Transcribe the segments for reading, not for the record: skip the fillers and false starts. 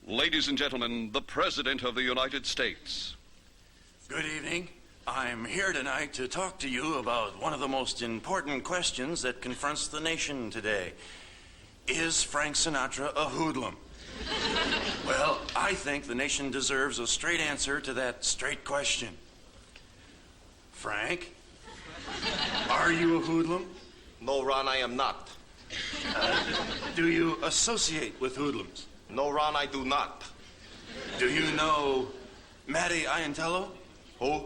Ladies and gentlemen, the President of the United States. Good evening. I'm here tonight to talk to you about one of the most important questions that confronts the nation today. Is Frank Sinatra a hoodlum? Well, I think the nation deserves a straight answer to that straight question. Frank, are you a hoodlum? No, Ron, I am not. Do you associate with hoodlums? No, Ron, I do not. Do you know Matty Iantello? Who?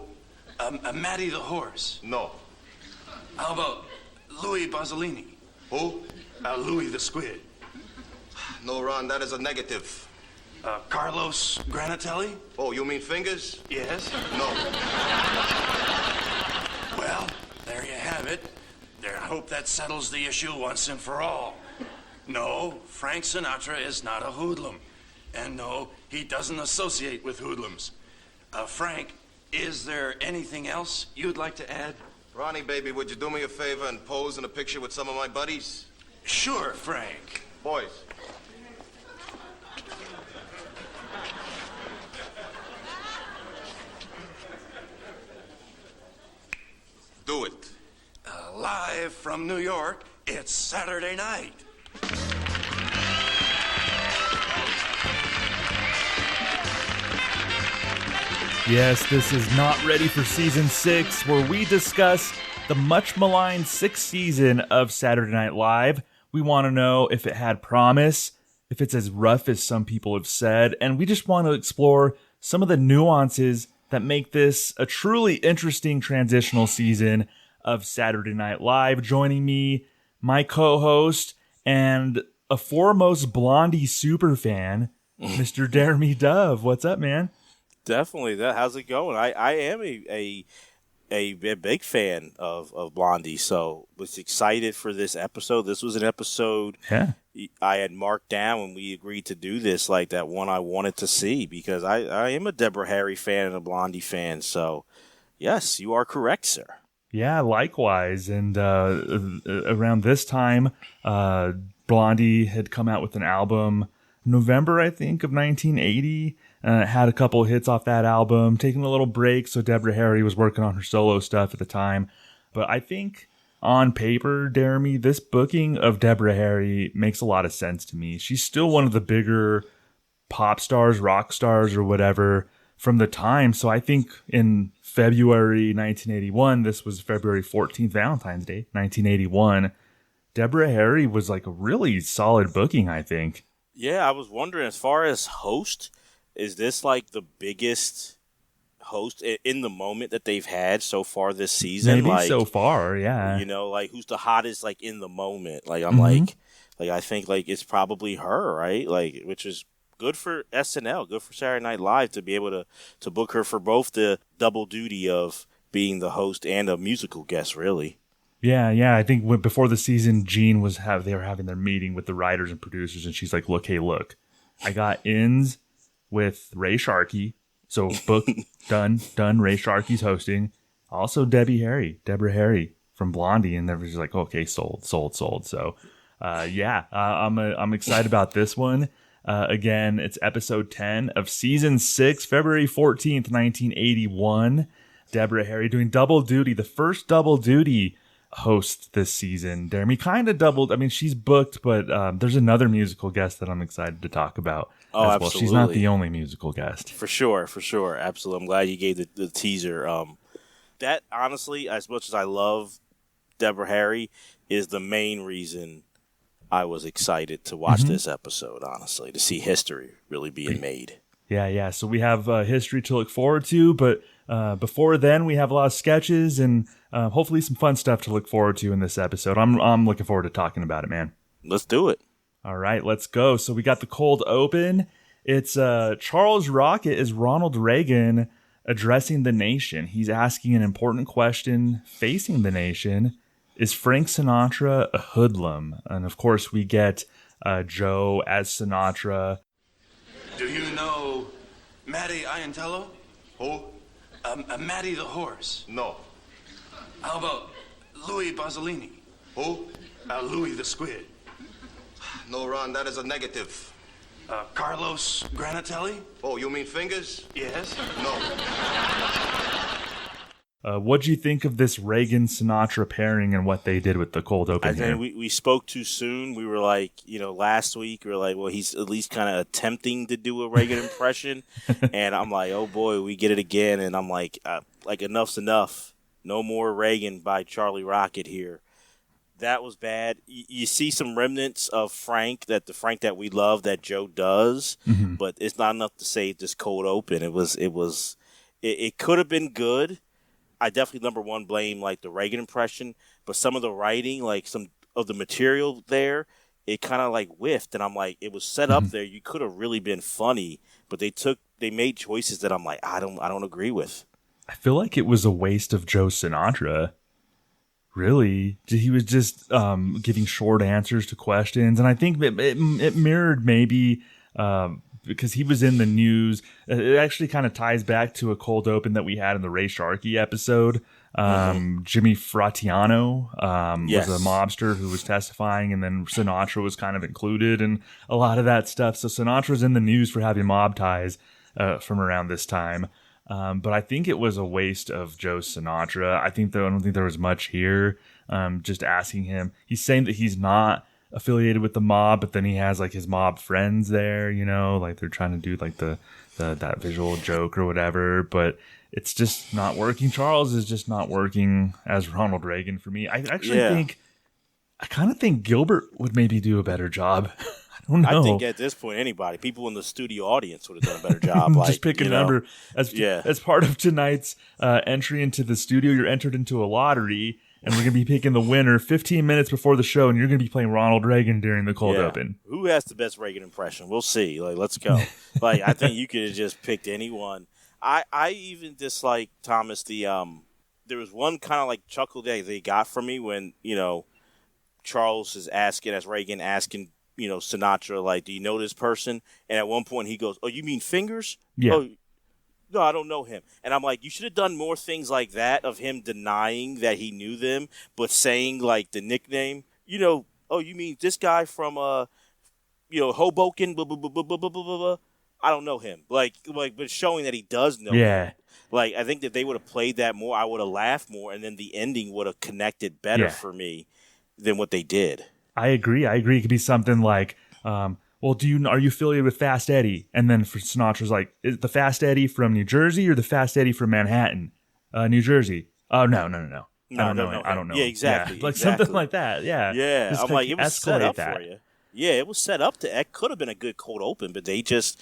Matty the horse. No. How about Louis Basilini? Who? Louis the squid. No, Ron, that is a negative. Carlos Granatelli? Oh, you mean fingers? Yes. No. Well, there you have it. I hope that settles the issue once and for all. No, Frank Sinatra is not a hoodlum. And no, he doesn't associate with hoodlums. Frank, is there anything else you'd like to add? Ronnie, baby, would you do me a favor and pose in a picture with some of my buddies? Sure, Frank. Boys. Do it. Live from New York, it's Saturday night. Yes, this is Not Ready for Season 6, where we discuss the much-maligned 6th season of Saturday Night Live. We want to know if it had promise, if it's as rough as some people have said, and we just want to explore some of the nuances that make this a truly interesting transitional season of Saturday Night Live. Joining me, my co-host, and a foremost Blondie superfan, Mr. Deremy Dove. What's up, man? Definitely. How's it going? I am a big fan of Blondie, so was excited for this episode. This was an episode I had marked down when we agreed to do this, like that one I wanted to see, because I am a Deborah Harry fan and a Blondie fan. So, yes, you are correct, sir. Yeah, likewise. And around this time, Blondie had come out with an album, November, I think, of 1980. Had a couple hits off that album, taking a little break, so Deborah Harry was working on her solo stuff at the time. But I think on paper, Deremy, this booking of Deborah Harry makes a lot of sense to me. She's still one of the bigger pop stars, rock stars, or whatever from the time. So I think in February 1981, this was February 14th, Valentine's Day, 1981, Deborah Harry was like a really solid booking, I think. Yeah, I was wondering, as far as host, is this like the biggest host in the moment that they've had so far this season? Maybe like, so far, yeah. You know, like who's the hottest like in the moment? Like I'm like I think like it's probably her, right? Like, which is good for SNL, good for Saturday Night Live to be able to book her for both the double duty of being the host and a musical guest, really. Yeah. I think before the season, Gene they were having their meeting with the writers and producers, and she's like, look, I got ins with Ray Sharkey, so book done. Ray Sharkey's hosting. Also Deborah Harry from Blondie, and they're just like, okay, sold. So, I'm excited about this one. Again, it's episode 10 of season 6, February 14th, 1981. Deborah Harry doing double duty, the first double duty host this season. Deremy kind of doubled. I mean, she's booked, but there's another musical guest that I'm excited to talk about. Oh, as absolutely. Well. She's not the only musical guest. For sure. Absolutely. I'm glad you gave the teaser. That, honestly, as much as I love Deborah Harry, is the main reason I was excited to watch this episode, honestly, to see history really being made. Yeah. So we have history to look forward to, but before then, we have a lot of sketches and hopefully some fun stuff to look forward to in this episode. I'm looking forward to talking about it, man. Let's do it. All right, let's go. So we got the cold open. It's Charles Rocket is Ronald Reagan addressing the nation. He's asking an important question facing the nation. Is Frank Sinatra a hoodlum? And of course, we get Joe as Sinatra. Do you know Matty Iantello? Who? Matty the horse. No. How about Louis Basilini? Who? Louis the squid. No, Ron, that is a negative. Carlos Granatelli? Oh, you mean fingers? Yes. No. What'd you think of this Reagan-Sinatra pairing and what they did with the cold open I here? think we spoke too soon. We were like, last week we were like, well, he's at least kind of attempting to do a Reagan impression. And I'm like, oh, boy, we get it again. And I'm like enough's enough. No more Reagan by Charlie Rocket here. That was bad. You see some remnants of Frank, the Frank that we love, that Joe does, but it's not enough to save this cold open. It could have been good. I definitely, number one, blame like the Reagan impression, but some of the writing, like some of the material there, it kind of like whiffed, and I'm like, it was set up there. You could have really been funny, but they made choices that I'm like, I don't agree with. I feel like it was a waste of Joe Sinatra. Really, he was just giving short answers to questions, and I think it mirrored maybe because he was in the news. It actually kind of ties back to a cold open that we had in the Ray Sharkey episode. Jimmy Fratiano was a mobster who was testifying, and then Sinatra was kind of included in a lot of that stuff. So Sinatra's in the news for having mob ties from around this time. But I think it was a waste of Joe Sinatra. I don't think there was much here. Just asking him, he's saying that he's not affiliated with the mob, but then he has like his mob friends there, like they're trying to do like that visual joke or whatever, but it's just not working. Charles is just not working as Ronald Reagan for me. I kind of think Gilbert would maybe do a better job. I don't know. I think at this point, people in the studio audience would have done a better job. Just pick a number. As part of tonight's entry into the studio, you're entered into a lottery, and we're going to be picking the winner 15 minutes before the show, and you're going to be playing Ronald Reagan during the cold open. Who has the best Reagan impression? We'll see. Let's go. I think you could have just picked anyone. I even dislike Thomas. There was one kind of like chuckle that they got from me when Charles is asking Sinatra, like, do you know this person? And at one point he goes, oh, you mean Fingers? Yeah. Oh, no, I don't know him. And I'm like, you should have done more things like that of him denying that he knew them, but saying like the nickname, oh, you mean this guy from, Hoboken, blah, blah, blah, blah, blah, blah, blah, blah. I don't know him. But showing that he does know him. Like, I think that they would have played that more. I would have laughed more, and then the ending would have connected better for me than what they did. I agree. It could be something like, well, are you affiliated with Fast Eddie? And then for Sinatra's like, is the Fast Eddie from New Jersey or the Fast Eddie from Manhattan? New Jersey. Oh, no. I don't know. Yeah, exactly. Yeah, something like that. Yeah. Yeah. Just I'm like, it was set up that. for you. Yeah, it was set up it could have been a good cold open, but they just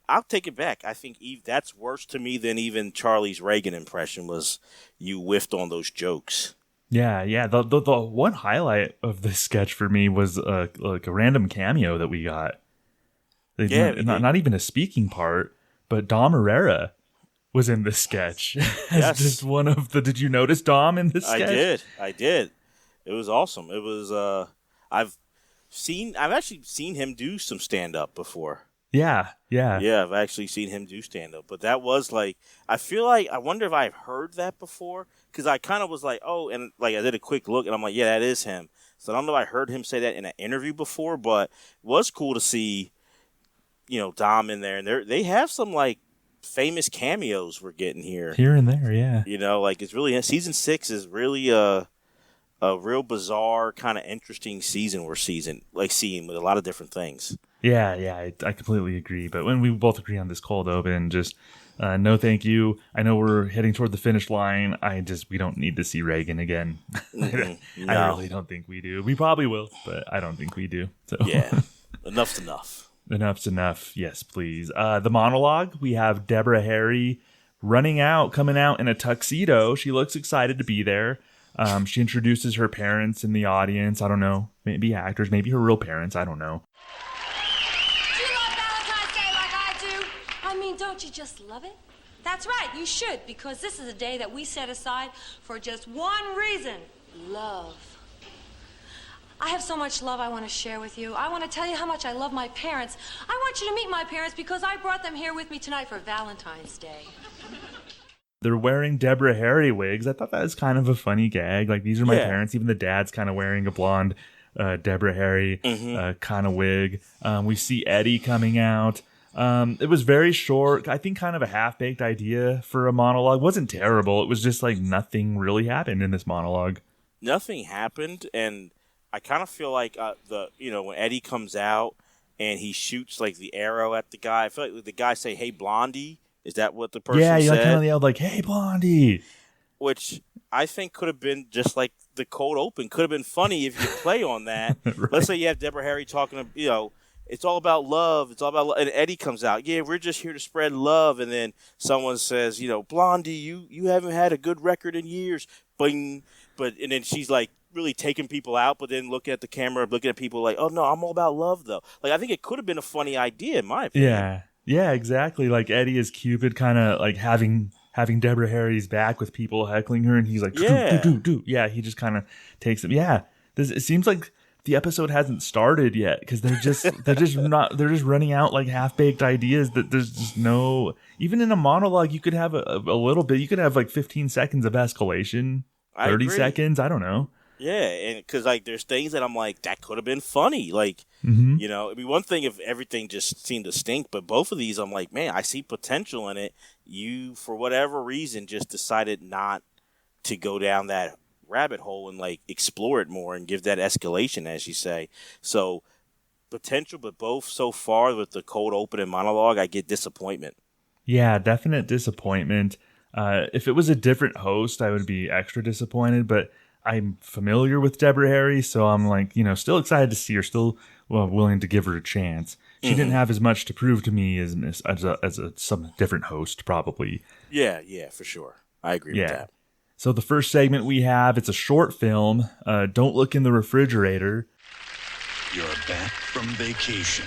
I'll take it back. I think that's worse to me than even Charlie's Reagan impression was you whiffed on those jokes. Yeah. The one highlight of this sketch for me was like a random cameo that we got. Not even a speaking part, but Dom Herrera was in this sketch. As just one of the. Did you notice Dom in this sketch? I did. It was awesome. It was. I've actually seen him do some stand up before. Yeah. I've actually seen him do stand up, but that was like, I wonder if I've heard that before, because I kind of was like, oh, and like I did a quick look, and I'm like, yeah, that is him. So I don't know if I heard him say that in an interview before, but it was cool to see, Dom in there, and they have some like famous cameos we're getting here and there, yeah. It's really season 6 is really a real bizarre kind of interesting season we're seeing with a lot of different things. Yeah, I completely agree. But when we both agree on this cold open, just no thank you. I know we're heading toward the finish line. We don't need to see Reagan again. No. I really don't think we do. We probably will, but I don't think we do. So. Yeah, enough's enough. Enough's enough. Yes, please. The monologue, we have Deborah Harry coming out in a tuxedo. She looks excited to be there. She introduces her parents in the audience. I don't know, maybe actors, maybe her real parents. I don't know. Do you love Valentine's Day like I do? I mean, don't you just love it? That's right, you should, because this is a day that we set aside for just one reason: love. I have so much love I want to share with you. I want to tell you how much I love my parents. I want you to meet my parents because I brought them here with me tonight for Valentine's Day. They're wearing Deborah Harry wigs. I thought that was kind of a funny gag. Like, these are my parents. Even the dad's kind of wearing a blonde Deborah Harry kind of wig. We see Eddie coming out. It was very short. I think kind of a half-baked idea for a monologue. It wasn't terrible. It was just like nothing really happened in this monologue. Nothing happened, and I kind of feel like when Eddie comes out and he shoots like the arrow at the guy, I feel like the guy say, "Hey, Blondie." Is that what the person said? Yeah, kind of yelled like, "Hey, Blondie," which I think could have been just like the cold open. Could have been funny if you play on that. Right. Let's say you have Deborah Harry talking to, it's all about love. It's all about love. And Eddie comes out. Yeah, we're just here to spread love. And then someone says, Blondie, you haven't had a good record in years. Bing. And then she's like really taking people out, but then looking at the camera, looking at people like, oh, no, I'm all about love, though. Like, I think it could have been a funny idea, in my opinion. Yeah, exactly. Like Eddie is Cupid kind of like having Deborah Harry's back with people heckling her, and he's like, do. Yeah, he just kind of takes them. Yeah, it seems like the episode hasn't started yet because they're just running out like half-baked ideas that there's just no. Even in a monologue, you could have a little bit. You could have like 15 seconds of escalation, 30 seconds. I don't know. Yeah, and because like there's things that I'm like that could have been funny. Like it'd be one thing if everything just seemed to stink, but both of these I'm like, man, I see potential in it. You, for whatever reason, just decided not to go down that rabbit hole and like explore it more and give that escalation, as you say. So potential, but both so far with the cold open and monologue, I get disappointment. Yeah, definite disappointment. If it was a different host, I would be extra disappointed, but I'm familiar with Deborah Harry, so I'm like, still excited to see her, still willing to give her a chance. She didn't have as much to prove to me as some different host, probably. Yeah, for sure. I agree with that. So the first segment we have, it's a short film, Don't Look in the Refrigerator. You're back from vacation.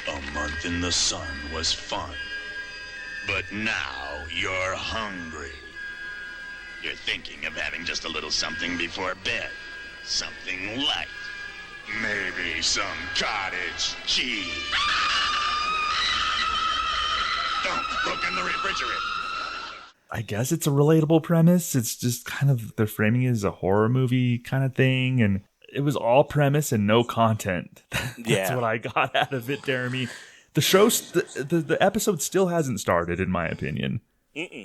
A month in the sun was fun. But now you're hungry. You're thinking of having just a little something before bed. Something light. Maybe some cottage cheese. Don't look in the refrigerator. I guess it's a relatable premise. It's just kind of, they're framing it as a horror movie kind of thing. And it was all premise and no content. That's what I got out of it, Deremy. The show, the episode still hasn't started, in my opinion.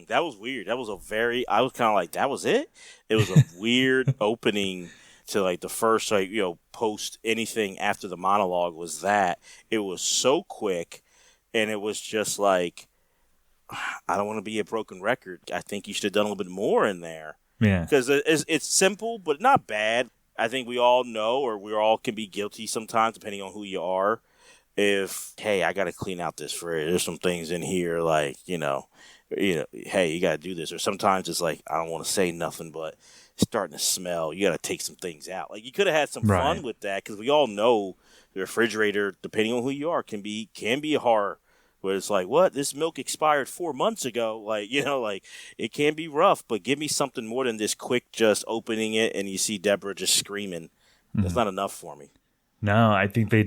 That was weird. That was I was kind of like, that was it? It was a weird opening to like the first, like, post anything after the monologue was that. It was so quick, and it was just like, I don't want to be a broken record. I think you should have done a little bit more in there. Yeah. Because it's simple, but not bad. I think we all know, or we all can be guilty sometimes, depending on who you are. If, hey, I got to clean out this fridge. There's some things in here, like, hey, you got to do this. Or sometimes it's like, I don't want to say nothing, but it's starting to smell. You got to take some things out. Like, you could have had some fun with that, because we all know the refrigerator, depending on who you are, can be a horror. Where it's like, what? This milk expired 4 months ago. Like, it can be rough, but give me something more than this quick just opening it and you see Deborah just screaming. That's not enough for me. No, I think they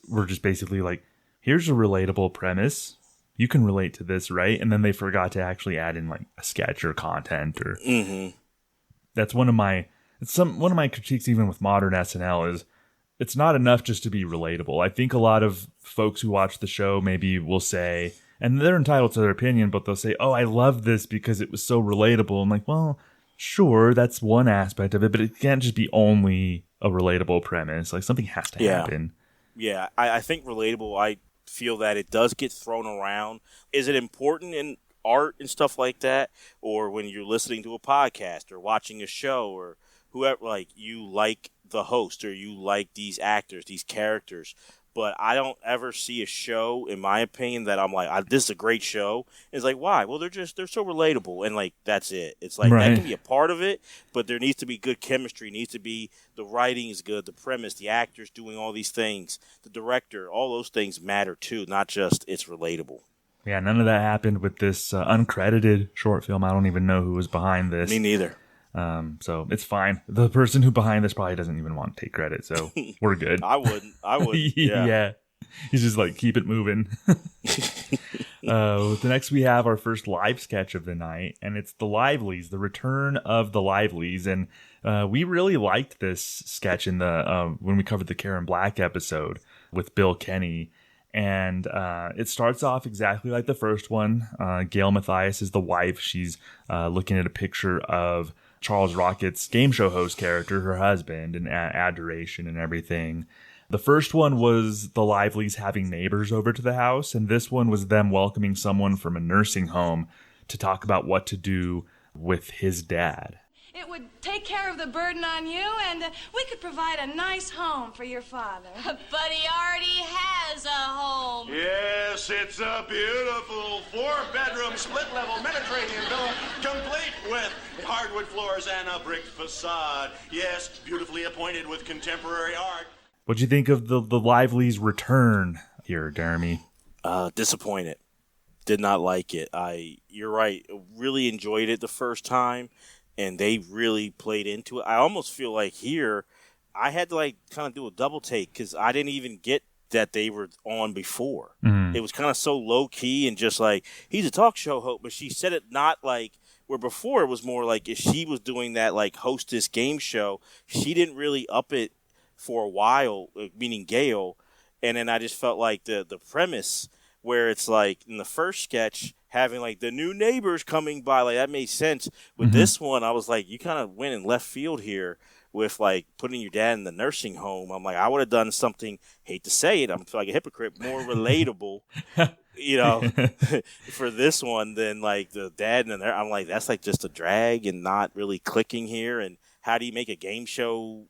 were just basically like, here's a relatable premise. You can relate to this, right? And then they forgot to actually add in like a sketch or content or. That's one of my critiques even with modern SNL is it's not enough just to be relatable. I think a lot of folks who watch the show maybe will say, and they're entitled to their opinion, but they'll say, oh, I love this because it was so relatable. I'm like, well, sure, that's one aspect of it, but it can't just be only a relatable premise. Like, something has to happen. Yeah, I think relatable, I feel that it does get thrown around. Is it important in art and stuff like that? Or when you're listening to a podcast or watching a show or whoever, like, you like the host or you like these actors, these characters, but I don't ever see a show, in my opinion, that I'm like, this is a great show. It's like, why? Well, they're so relatable, and like that's it. It's like that can be a part of it, but there needs to be good chemistry. Needs to be the writing is good, the premise, the actors doing all these things, the director, all those things matter too, not just it's relatable. Yeah, none of that happened with this uncredited short film. I don't even know who was behind this. Me neither. So it's fine. The person who behind this probably doesn't even want to take credit, so we're good. I wouldn't. Yeah. He's just like, keep it moving. The next we have our first live sketch of the night, and it's the Livelies, the return of the Livelies. And We really liked this sketch in the when we covered the Karen Black episode with Bill Kenny. And it starts off exactly like the first one. Gail Mathias is the wife. She's looking at a picture of Charles Rocket's game show host character, her husband, and adoration and everything. The first one was the Lively's having neighbors over to the house, and this one was them welcoming someone from a nursing home to talk about what to do with his dad. It would take care of the burden on you, and we could provide a nice home for your father. But he already has a home. Yes, it's a beautiful 4-bedroom, split-level Mediterranean villa, complete with hardwood floors and a brick facade. Yes, beautifully appointed with contemporary art. What'd you think of the Lively's return here, Deremy? Disappointed. Did not like it. You're right. Really enjoyed it the first time. And they really played into it. I almost feel like here, I had to kind of do a double take because I didn't even get that they were on before. Mm-hmm. It was kind of so low key and just he's a talk show host, but she said it not where before it was more like if she was doing that hostess game show, she didn't really up it for a while, meaning Gail. And then I just felt like the premise where it's in the first sketch, having the new neighbors coming by, that made sense. With this one, I was you kind of went in left field here with putting your dad in the nursing home. I'm I would have done something, hate to say it, I'm like a hypocrite, more relatable, for this one than the dad in there. I'm that's just a drag and not really clicking here. And how do you make a game show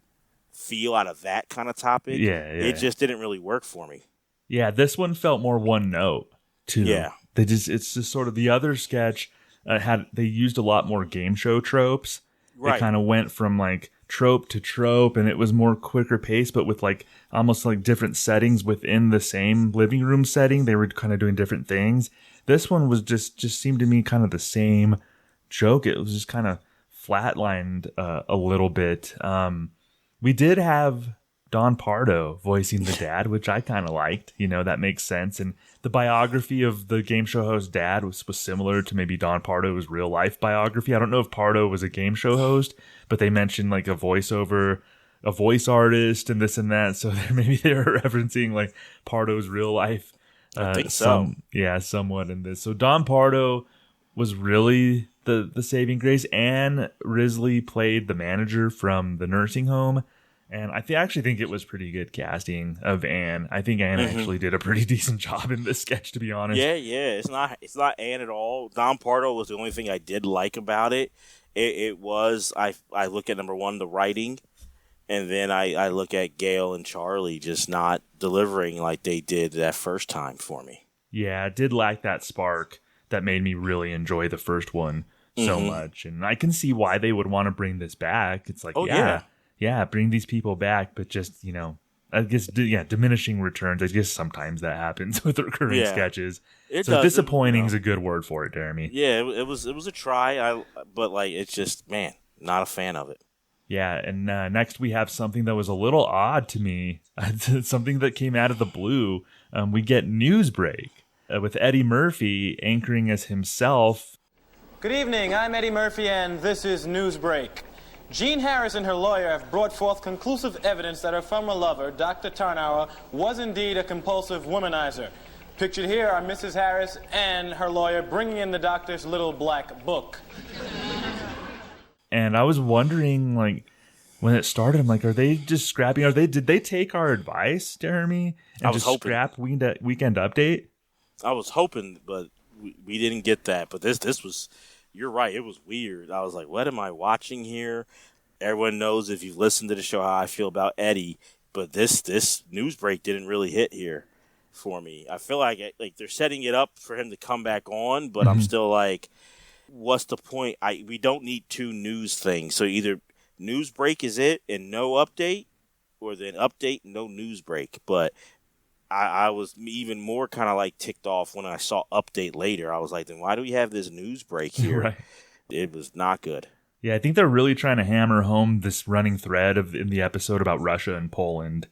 feel out of that kind of topic? Yeah. It just didn't really work for me. Yeah, this one felt more one note too. Yeah. It's just sort of the other sketch they used a lot more game show tropes. Right. They kind of went from trope to trope, and it was more quicker pace, but with almost different settings within the same living room setting. They were kind of doing different things. This one was just seemed to me kind of the same joke. It was just kind of flatlined a little bit. We did have Don Pardo voicing the dad, which I kind of liked. That makes sense. And the biography of the game show host dad was similar to maybe Don Pardo's real life biography. I don't know if Pardo was a game show host, but they mentioned a voiceover, a voice artist, and this and that. So maybe they were referencing Pardo's real life. I think so. Somewhat in this. So Don Pardo was really the saving grace. Ann Risley played the manager from the nursing home. And I actually think it was pretty good casting of Anne. I think Anne actually did a pretty decent job in this sketch, to be honest. Yeah. It's not Anne at all. Don Pardo was the only thing I did like about it. It was, I look at number one, the writing, and then I look at Gail and Charlie just not delivering like they did that first time for me. Yeah, it did lack that spark that made me really enjoy the first one so much. And I can see why they would want to bring this back. It's yeah, bring these people back, but just, I guess, diminishing returns. I guess sometimes that happens with recurring sketches. Disappointing is a good word for it, Deremy. Yeah, it was a try, but it's just, man, not a fan of it. Yeah, and next we have something that was a little odd to me, something that came out of the blue. We get Newsbreak with Eddie Murphy anchoring as himself. Good evening, I'm Eddie Murphy, and this is Newsbreak. Jean Harris and her lawyer have brought forth conclusive evidence that her former lover, Dr. Tarnower, was indeed a compulsive womanizer. Pictured here are Mrs. Harris and her lawyer bringing in the doctor's little black book. And I was wondering, when it started, I'm are they just scrapping? Did they take our advice, Deremy, and just scrap Weekend Update? I was hoping, but we didn't get that. But this was... You're right. It was weird. I was what am I watching here? Everyone knows if you've listened to the show how I feel about Eddie, but this Newsbreak didn't really hit here for me. I feel like they're setting it up for him to come back on, but I'm still what's the point? We don't need two news things. So either Newsbreak is it and no update, or then update and no Newsbreak. But I was even more kind of ticked off when I saw update later. I was then why do we have this Newsbreak here? Right. It was not good. Yeah, I think they're really trying to hammer home this running thread in the episode about Russia and Poland.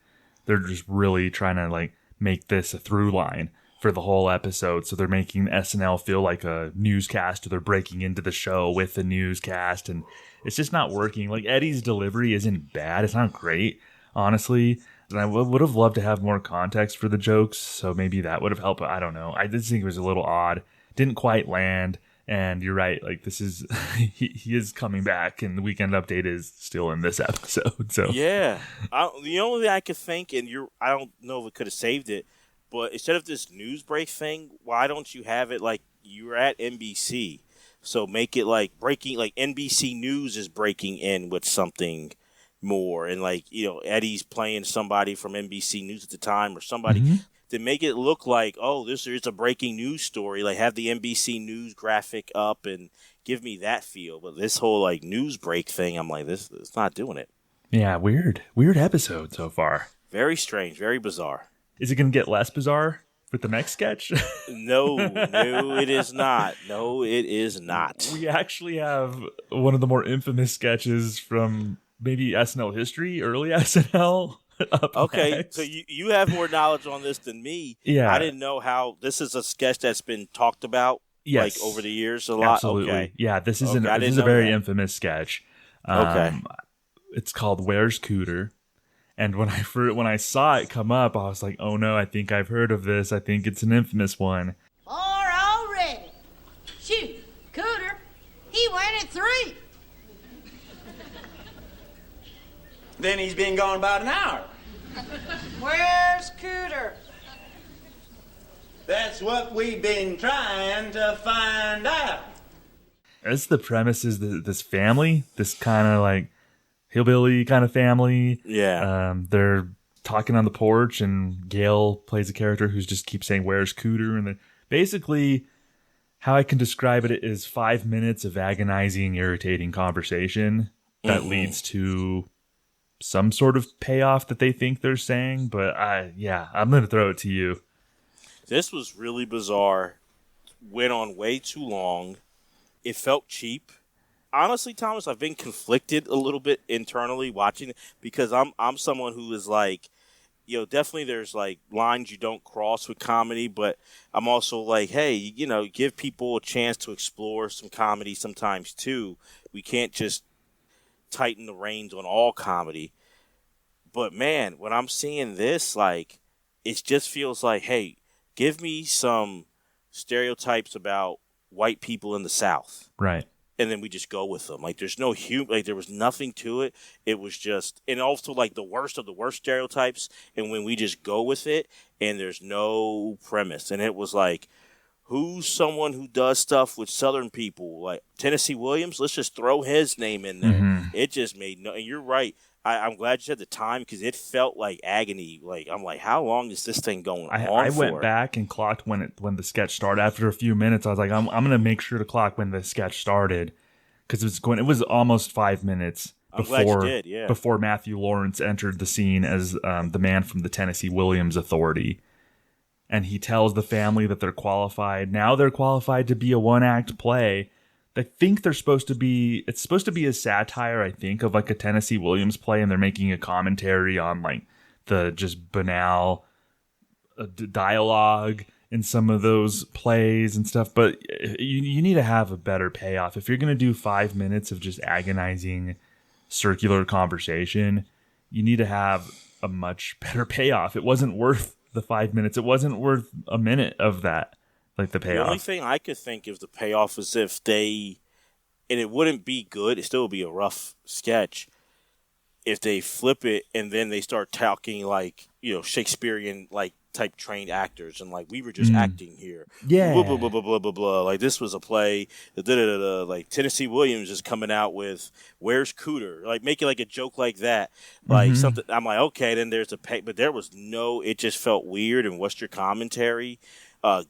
They're just really trying to make this a through line for the whole episode. So they're making SNL feel like a newscast, or they're breaking into the show with the newscast, and it's just not working. Like, Eddie's delivery isn't bad. It's not great, honestly. And I would have loved to have more context for the jokes, so maybe that would have helped. I don't know. I did think it was a little odd. Didn't quite land. And you're right. Like, this is he is coming back, and the Weekend Update is still in this episode. So yeah, the only thing I could think, and I don't know if it could have saved it, but instead of this news break thing, why don't you have it like you're at NBC? So make it like breaking, like NBC News is breaking in with something more, and like, you know, Eddie's playing somebody from NBC News at the time, or somebody to make it look like, oh, this is a breaking news story. Like, have the NBC News graphic up and give me that feel. But this whole like news break thing, I'm like, this is not doing it. Yeah, weird episode so far. Very strange, very bizarre. Is it going to get less bizarre with the next sketch? No, it is not. No, it is not. We actually have one of the more infamous sketches from maybe SNL history, early SNL. Okay, next. so you have more knowledge on this than me. Yeah. I didn't know how this is a sketch that's been talked about like over the years a lot. Absolutely. Okay. Yeah, this is a very infamous sketch. Okay. It's called Where's Cooter? And when I saw it come up, I was like, oh no, I think I've heard of this. I think it's an infamous one. 4 already. Shoot, Cooter, he went at 3. Then he's been gone about an hour. Where's Cooter? That's what we've been trying to find out. As the premise is this family, this kind of like hillbilly kind of family. Yeah. They're talking on the porch, and Gail plays a character who's just keeps saying, "Where's Cooter?" And then basically, how I can describe it is 5 minutes of agonizing, irritating conversation that leads to some sort of payoff that they think they're saying. But I'm going to throw it to you. This was really bizarre. Went on way too long. It felt cheap. Honestly, Thomas, I've been conflicted a little bit internally watching it, because I'm someone who is like, you know, definitely there's like lines you don't cross with comedy, but I'm also like, hey, you know, give people a chance to explore some comedy sometimes too. We can't just tighten the reins on all comedy. But man, when I'm seeing this, like, it just feels like, hey, give me some stereotypes about white people in the South. Right. And then we just go with them. Like, there's no like, there was nothing to it. It was just, and also like the worst of the worst stereotypes. And when we just go with it, and there's no premise. And it was like, who's someone who does stuff with Southern people? Like Tennessee Williams, let's just throw his name in there. It just made no, and you're right. I'm glad you said the time, because it felt like agony. Like, I'm like, how long is this thing going on I for? went back and clocked when the sketch started. After a few minutes, I was like, I'm going to make sure to clock when the sketch started, because it was almost 5 minutes before Matthew Lawrence entered the scene as the man from the Tennessee Williams Authority. And he tells the family that they're qualified. Now they're qualified to be a one-act play. I think it's supposed to be a satire, I think, of like a Tennessee Williams play, and they're making a commentary on like the just banal dialogue in some of those plays and stuff. But you need to have a better payoff. If you're going to do 5 minutes of just agonizing circular conversation, you need to have a much better payoff. It wasn't worth the 5 minutes. It wasn't worth a minute of that. Like the payoff. The only thing I could think of the payoff is if they, and it wouldn't be good, it still would be a rough sketch, if they flip it and then they start talking like, you know, Shakespearean like type trained actors, and like, we were just acting here. Yeah. Blah, blah, blah, blah, blah, blah, blah. Like, this was a play. Like, Tennessee Williams is coming out with Where's Cooter? Like, make it like a joke like that. Like, something. I'm like, okay, then there's a pay. But there was no, it just felt weird. And what's your commentary?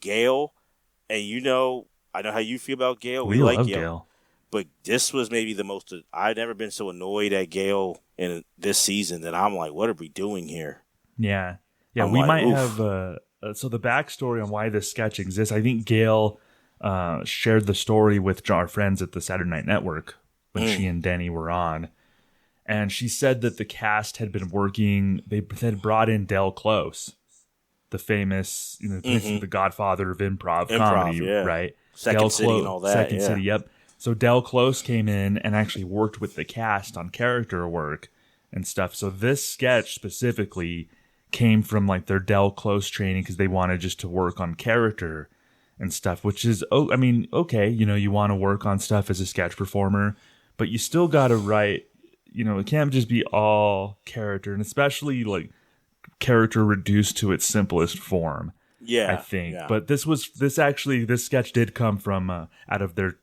Gail. And you know, I know how you feel about Gail. We like Gail. But this was maybe the most, I've never been so annoyed at Gail in this season that I'm like, what are we doing here? Yeah. Yeah, we might have, so the backstory on why this sketch exists, I think Gail shared the story with our friends at the Saturday Night Network when she and Denny were on. And she said that the cast had been working, they had brought in Del Close the famous, this is the godfather of improv comedy, right? Second City and all that. Second City, yep. So Del Close came in and actually worked with the cast on character work and stuff. So this sketch specifically came from like their Del Close training because they wanted just to work on character and stuff, which is, okay, you want to work on stuff as a sketch performer, but you still got to write, it can't just be all character, and especially like character reduced to its simplest form. Yeah, I think. Yeah. But this sketch did come from out of their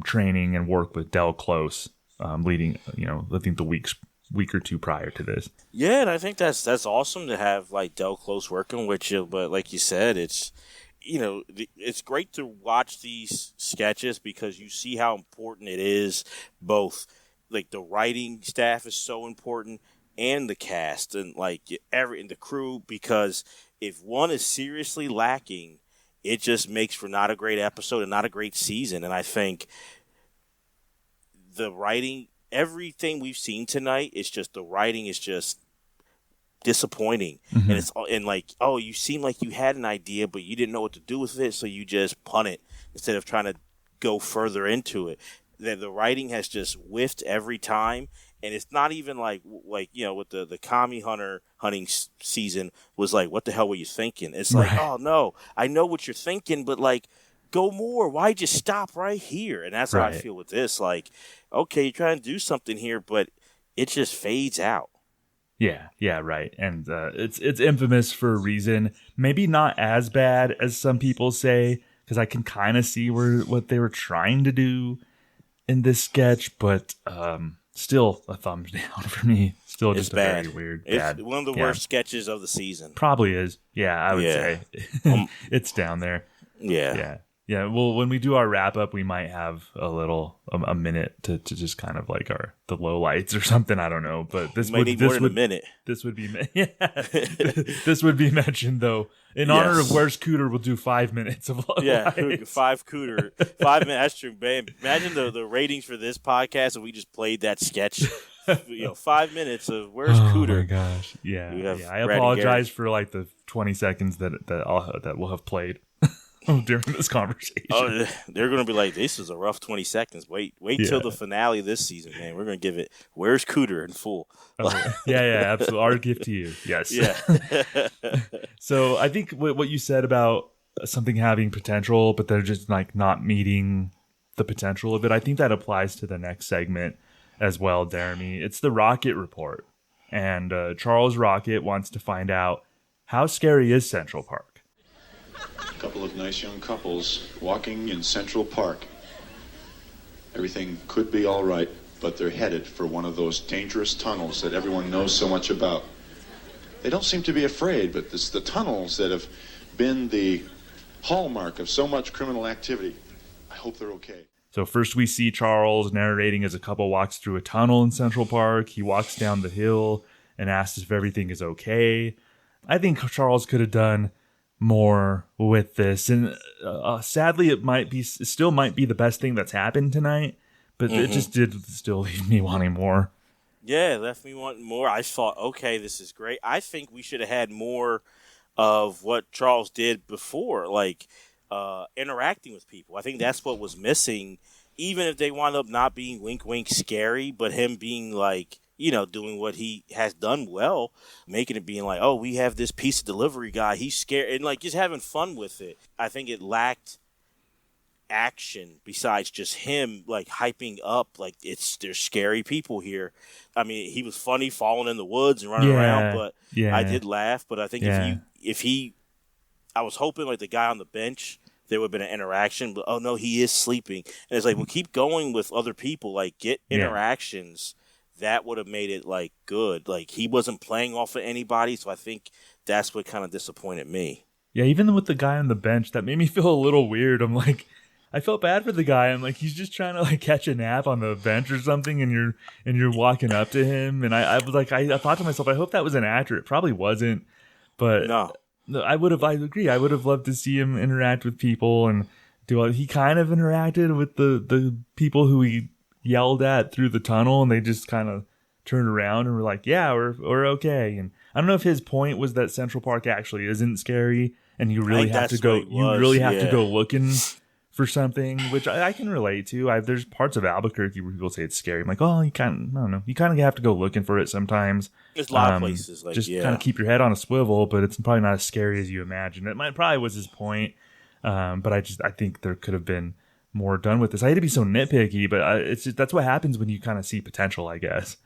training and work with Del Close, leading, I think the week or two prior to this. Yeah, and I think that's awesome to have like Del Close working with you. But like you said, it's it's great to watch these sketches because you see how important it is. Both like the writing staff is so important, and the cast and like and the crew, because if one is seriously lacking, it just makes for not a great episode and not a great season. And I think the writing, everything we've seen tonight, it's just the writing is just disappointing. Mm-hmm. And you seem like you had an idea, but you didn't know what to do with it, so you just punt it instead of trying to go further into it. The writing has just whiffed every time. And it's not even like with the commie hunting season was like, what the hell were you thinking? It's like, oh no, I know what you're thinking, but like, go more. Why just stop right here? And that's how I feel with this. Like, okay, you're trying to do something here, but it just fades out. Yeah, right. And it's infamous for a reason. Maybe not as bad as some people say, because I can kind of see what they were trying to do in this sketch, but still a thumbs down for me. Still just bad. Very weird. It's bad. one of the worst sketches of the season. Probably is. Yeah, I would say. It's down there. Yeah. Yeah. Well, when we do our wrap up, we might have a minute to just kind of like the low lights or something. I don't know, but this would need more than a minute. This would be this would be mentioned though. In honor of Where's Cooter, we'll do 5 minutes of low lights. 5 Cooter, 5 minutes. That's true, man. Imagine the ratings for this podcast if we just played that sketch. 5 minutes of Where's Cooter. Oh my gosh, yeah. I apologize for like the 20 seconds that we'll have played during this conversation. Oh, they're going to be like, this is a rough 20 seconds. Wait till the finale this season, man. We're going to give it Where's Cooter in full. Yeah, absolutely. Our gift to you. Yes. Yeah. So I think what you said about something having potential, but they're just like not meeting the potential of it, I think that applies to the next segment as well, Deremy. It's the Rocket Report. And Charles Rocket wants to find out, how scary is Central Park? A couple of nice young couples walking in Central Park. Everything could be all right, but they're headed for one of those dangerous tunnels that everyone knows so much about. They don't seem to be afraid, but it's the tunnels that have been the hallmark of so much criminal activity. I hope they're okay. So first we see Charles narrating as a couple walks through a tunnel in Central Park. He walks down the hill and asks if everything is okay. I think Charles could have done more with this, and sadly it still might be the best thing that's happened tonight, but it just did still leave me wanting more. Yeah, it left me wanting more. I thought, okay, this is great. I think we should have had more of what Charles did before, like interacting with people. I think that's what was missing, even if they wound up not being wink wink scary, but him being like, doing what he has done well, making it being like, oh, we have this pizza delivery guy, he's scared, and like just having fun with it. I think it lacked action besides just him like hyping up like there's scary people here. I mean, he was funny falling in the woods and running around, but I did laugh. But I think I was hoping like the guy on the bench, there would have been an interaction, but oh no, he is sleeping. And it's like, well, keep going with other people, like get interactions. That would have made it like good. Like he wasn't playing off of anybody, so I think that's what kind of disappointed me. Yeah, even with the guy on the bench, that made me feel a little weird. I'm like, I felt bad for the guy. I'm like, he's just trying to like catch a nap on the bench or something, and you're walking up to him, and I was like, I thought to myself, I hope that was an actor. It probably wasn't, but no, I agree. I would have loved to see him interact with people and he kind of interacted with the people who he yelled at through the tunnel, and they just kind of turned around and were like, yeah, we're okay. And I don't know if his point was that Central Park actually isn't scary, and you really have to go. You really have to go looking for something, which I can relate to. There's parts of Albuquerque where people say it's scary. I'm like, oh, I don't know. You kind of have to go looking for it sometimes. There's a lot of places like just kind of keep your head on a swivel, but it's probably not as scary as you imagine. Probably was his point, but I think there could have been more done with this. I hate to be so nitpicky, but that's what happens when you kind of see potential, I guess.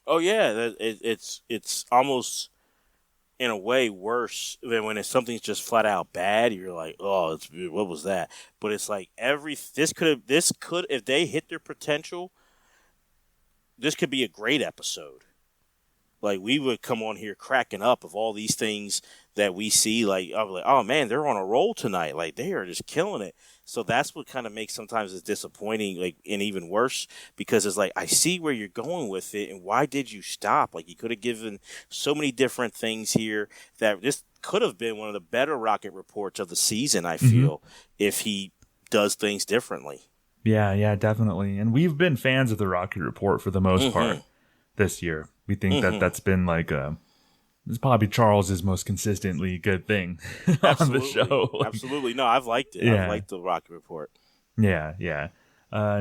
Oh yeah, it's almost in a way worse than when something's just flat out bad. You're like, oh, what was that? But it's like this could if they hit their potential, this could be a great episode. Like, we would come on here cracking up of all these things that we see. Like, I'm like, oh man, they're on a roll tonight. Like, they are just killing it. So that's what kind of makes sometimes it's disappointing, like, and even worse, because it's like, I see where you're going with it, and why did you stop? Like, you could have given so many different things here that this could have been one of the better Rocket reports of the season, I feel, if he does things differently. Yeah, definitely. And we've been fans of the Rocket Report for the most part this year. We think that's been like it's probably Charles's most consistently good thing on the show. Absolutely. No, I've liked it. Yeah. I've liked the Rocket Report. Yeah.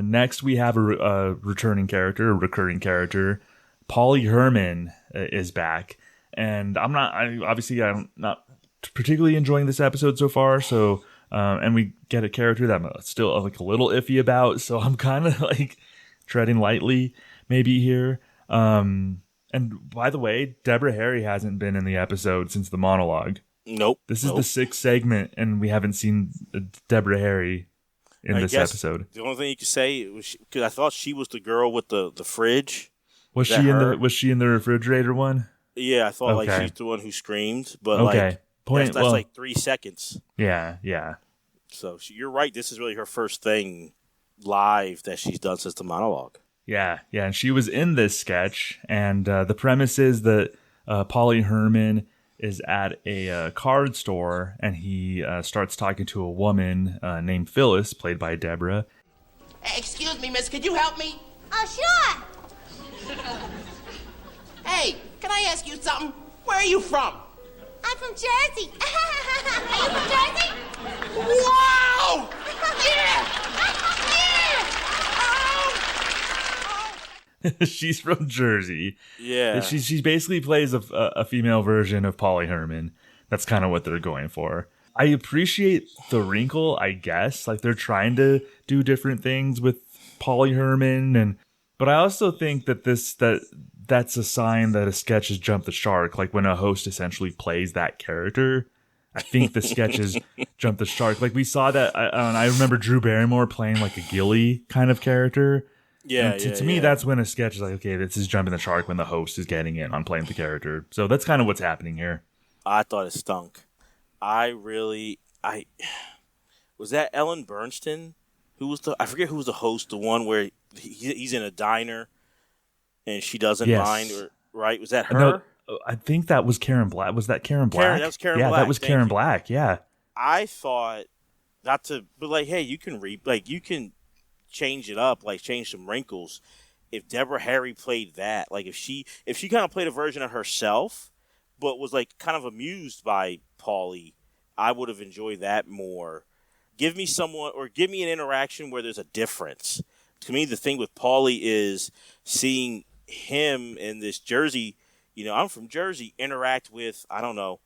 Next, we have a recurring character. Paulie Herman is back. And I'm not particularly enjoying this episode so far. So, and we get a character that I'm still like a little iffy about. So I'm kind of like treading lightly maybe here. And by the way, Deborah Harry hasn't been in the episode since the monologue. Nope. This is the 6th segment, and we haven't seen Deborah Harry in this episode. The only thing you could say was because I thought she was the girl with the fridge. Was she in the refrigerator one? Yeah, I thought like she's the one who screamed, but that's like 3 seconds. Yeah. So you're right. This is really her first thing live that she's done since the monologue. Yeah, and she was in this sketch, and the premise is that Paulie Herman is at a card store, and he starts talking to a woman named Phyllis, played by Deborah. Excuse me, miss, could you help me? Oh, sure. Hey, can I ask you something? Where are you from? I'm from Jersey. Are you from Jersey? Wow! Yeah! She's from Jersey. Yeah. She basically plays a female version of Paulie Herman. That's kind of what they're going for. I appreciate the wrinkle, I guess. Like, they're trying to do different things with Paulie Herman, but I also think that that's a sign that a sketch has jumped the shark. Like, when a host essentially plays that character, I think the sketch has jumped the shark. Like, we saw that. I remember Drew Barrymore playing like a Gilly kind of character. Yeah, to me, that's when a sketch is like, okay, this is jumping the shark when the host is getting in on playing the character. So that's kind of what's happening here. I thought it stunk. Was that Ellen Bernstein? I forget who was the host, the one where he's in a diner and she doesn't mind, right? Was that her? No, I think that was Karen Black. Was that Karen Black? That was Karen Black. Yeah, that was Karen Black. Yeah. I thought but like, hey, you can change it up, like change some wrinkles. If Deborah Harry played that, like if she kind of played a version of herself, but was like kind of amused by Paulie, I would have enjoyed that more. Give me an interaction where there's a difference. To me, the thing with Paulie is seeing him in this Jersey, I'm from Jersey, interact with, I don't know,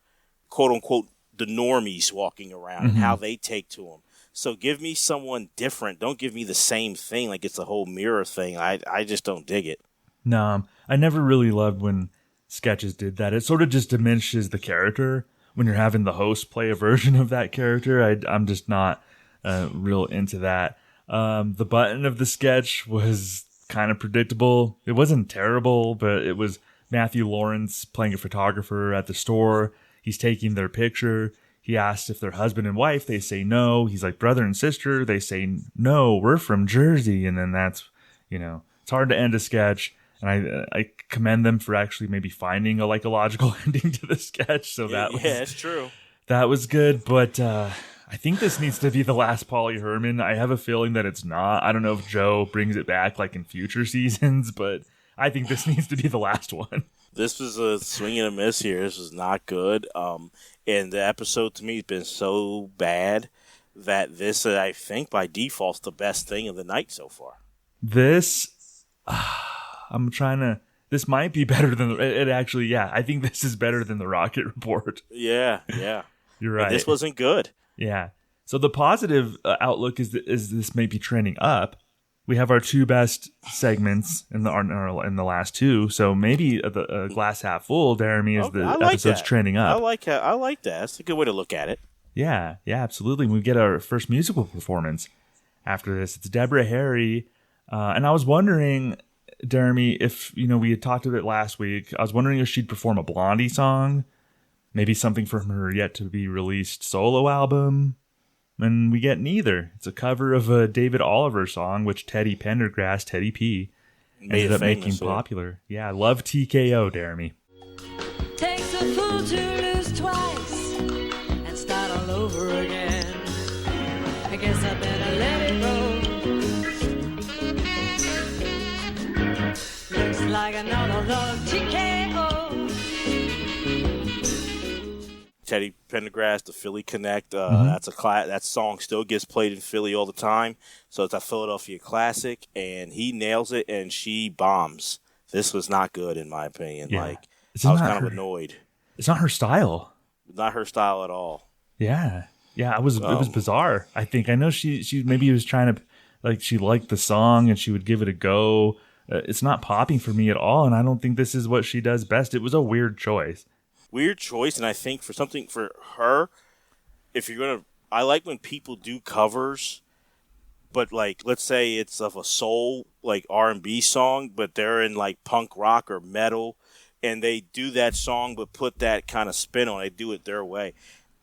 quote unquote, the normies walking around and how they take to him. So give me someone different. Don't give me the same thing like it's a whole mirror thing. I just don't dig it. No, I never really loved when sketches did that. It sort of just diminishes the character when you're having the host play a version of that character. I'm just not real into that. The button of the sketch was kind of predictable. It wasn't terrible, but it was Matthew Lawrence playing a photographer at the store. He's taking their picture. He asks if they're husband and wife. They say no. He's like, brother and sister. They say no, we're from Jersey. And then that's, it's hard to end a sketch. And I commend them for actually maybe finding a logical ending to the sketch. So it's true. That was good. But I think this needs to be the last Paulie Herman. I have a feeling that it's not. I don't know if Joe brings it back like in future seasons, but I think this needs to be the last one. This was a swing and a miss here. This was not good. And the episode to me has been so bad that this, I think, by default, is the best thing of the night so far. This, this might be better than it actually. Yeah, I think this is better than the Rocket Report. Yeah. You're right. And this wasn't good. Yeah. So the positive outlook is this may be trending up. We have our two best segments in the last two, so maybe the glass half full. Deremy is the episode's trending up. I like that. That's a good way to look at it. Yeah, absolutely. We get our first musical performance after this. It's Deborah Harry, and I was wondering, Deremy, if we had talked about it last week. I was wondering if she'd perform a Blondie song, maybe something from her yet to be released solo album. And we get neither. It's a cover of a David Oliver song, which Teddy Pendergrass, Teddy P, ended up making popular. Yeah, I love TKO, Deremy. Takes a fool to lose twice and start all over again. I guess I better let it go. Looks like another love TKO. Teddy Pendergrass, the Philly Connect. That song still gets played in Philly all the time. So it's a Philadelphia classic, and he nails it, and she bombs. This was not good, in my opinion. Yeah. I was kind of annoyed. It's not her style. Not her style at all. Yeah. It was bizarre. I think I know she maybe was trying to she liked the song and she would give it a go. It's not popping for me at all, and I don't think this is what she does best. It was a weird choice. Weird choice, and I think for her, if you're gonna, I like when people do covers, but let's say it's of a soul R&B song, but they're in punk rock or metal, and they do that song but put that kind of spin on it. They do it their way.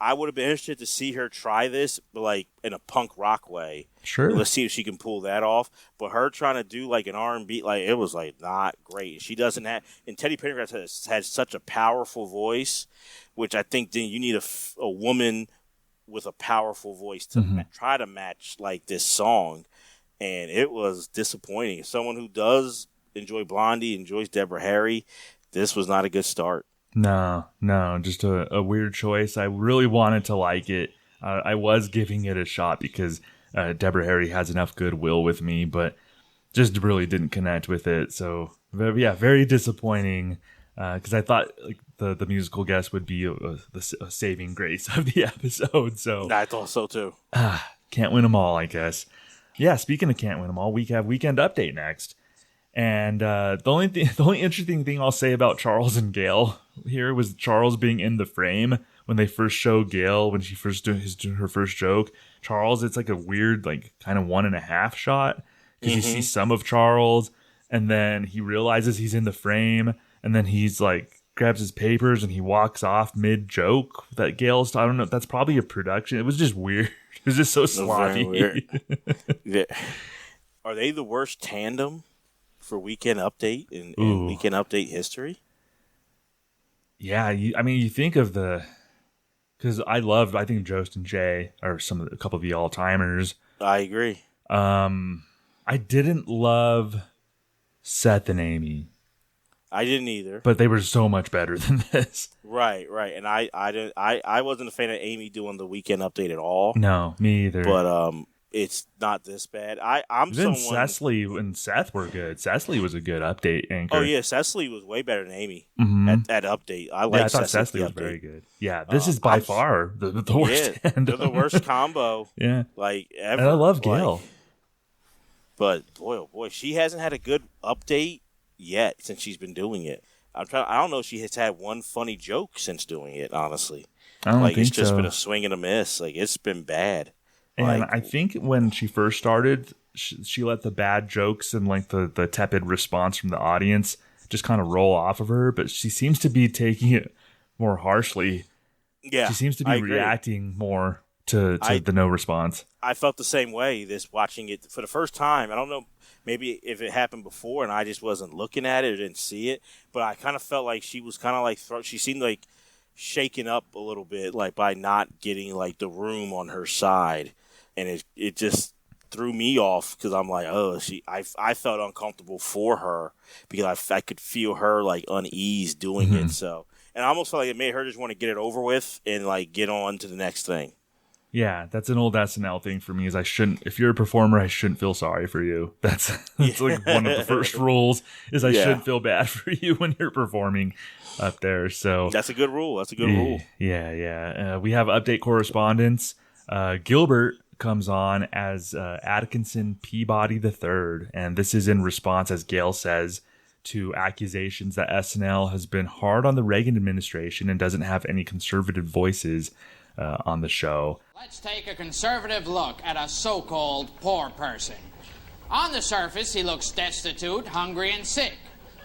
I would have been interested to see her try this, but in a punk rock way. Sure. Let's see if she can pull that off. But her trying to do an R&B, it was not great. She doesn't have, and Teddy Pendergrass has such a powerful voice, which I think then you need a woman with a powerful voice to try to match this song. And it was disappointing. As someone who does enjoy Blondie, enjoys Deborah Harry, this was not a good start. No, just a weird choice. I really wanted to like it. I was giving it a shot because Deborah Harry has enough goodwill with me, but just really didn't connect with it. So, yeah, very disappointing because I thought the musical guest would be a saving grace of the episode. So I thought so too. Can't win them all, I guess. Yeah, speaking of can't win them all, we have Weekend Update next. And the only interesting thing I'll say about Charles and Gail here was Charles being in the frame when they first show Gail when she first doing her first joke. Charles, it's a weird kind of 1.5 shot because you see some of Charles, and then he realizes he's in the frame, and then he's grabs his papers and he walks off mid joke. That Gail's, I don't know, that's probably a production. It was just weird. It was just so sloppy. Yeah. Are they the worst tandem for Weekend Update in Weekend Update history? Yeah, you think of because I think Jost and Jay are a couple of the all-timers. I agree. I didn't love Seth and Amy. I didn't either. But they were so much better than this. Right. And I wasn't a fan of Amy doing the Weekend Update at all. No, me either. But it's not this bad. Cecily and Seth were good. Cecily was a good update anchor. Oh yeah, Cecily was way better than Amy at update. I thought Cecily was very good. Yeah, this is by far the worst. Yeah, they're the worst combo. Yeah, ever. And I love Gail. But boy, oh boy, she hasn't had a good update yet since she's been doing it. I don't know if she has had one funny joke since doing it. Honestly, I don't think it's just so. been a swing and a miss. It's been bad. And I think when she first started, she let the bad jokes and the tepid response from the audience just kind of roll off of her. But she seems to be taking it more harshly. Yeah, she seems to be reacting more to the no response. I felt the same way. Watching it for the first time. I don't know, maybe if it happened before and I just wasn't looking at it or didn't see it. But I kind of felt like she was kind of she seemed shaken up a little bit, by not getting the room on her side. And it just threw me off because I'm like, oh, I felt uncomfortable for her because I could feel her like unease doing it. So, and I almost felt like it made her just want to get it over with and like get on to the next thing. Yeah, that's an old SNL thing for me. Is if you're a performer, I shouldn't feel sorry for you. That's like one of the first rules. Is I shouldn't feel bad for you when you're performing up there. So that's a good rule. That's a good rule. Yeah. We have update correspondence. Gilbert comes on as Atkinson Peabody III, and this is in response, as Gail says, to accusations that SNL has been hard on the Reagan administration and doesn't have any conservative voices on the show. Let's take a conservative look at a so-called poor person. On the surface, he looks destitute, hungry, and sick.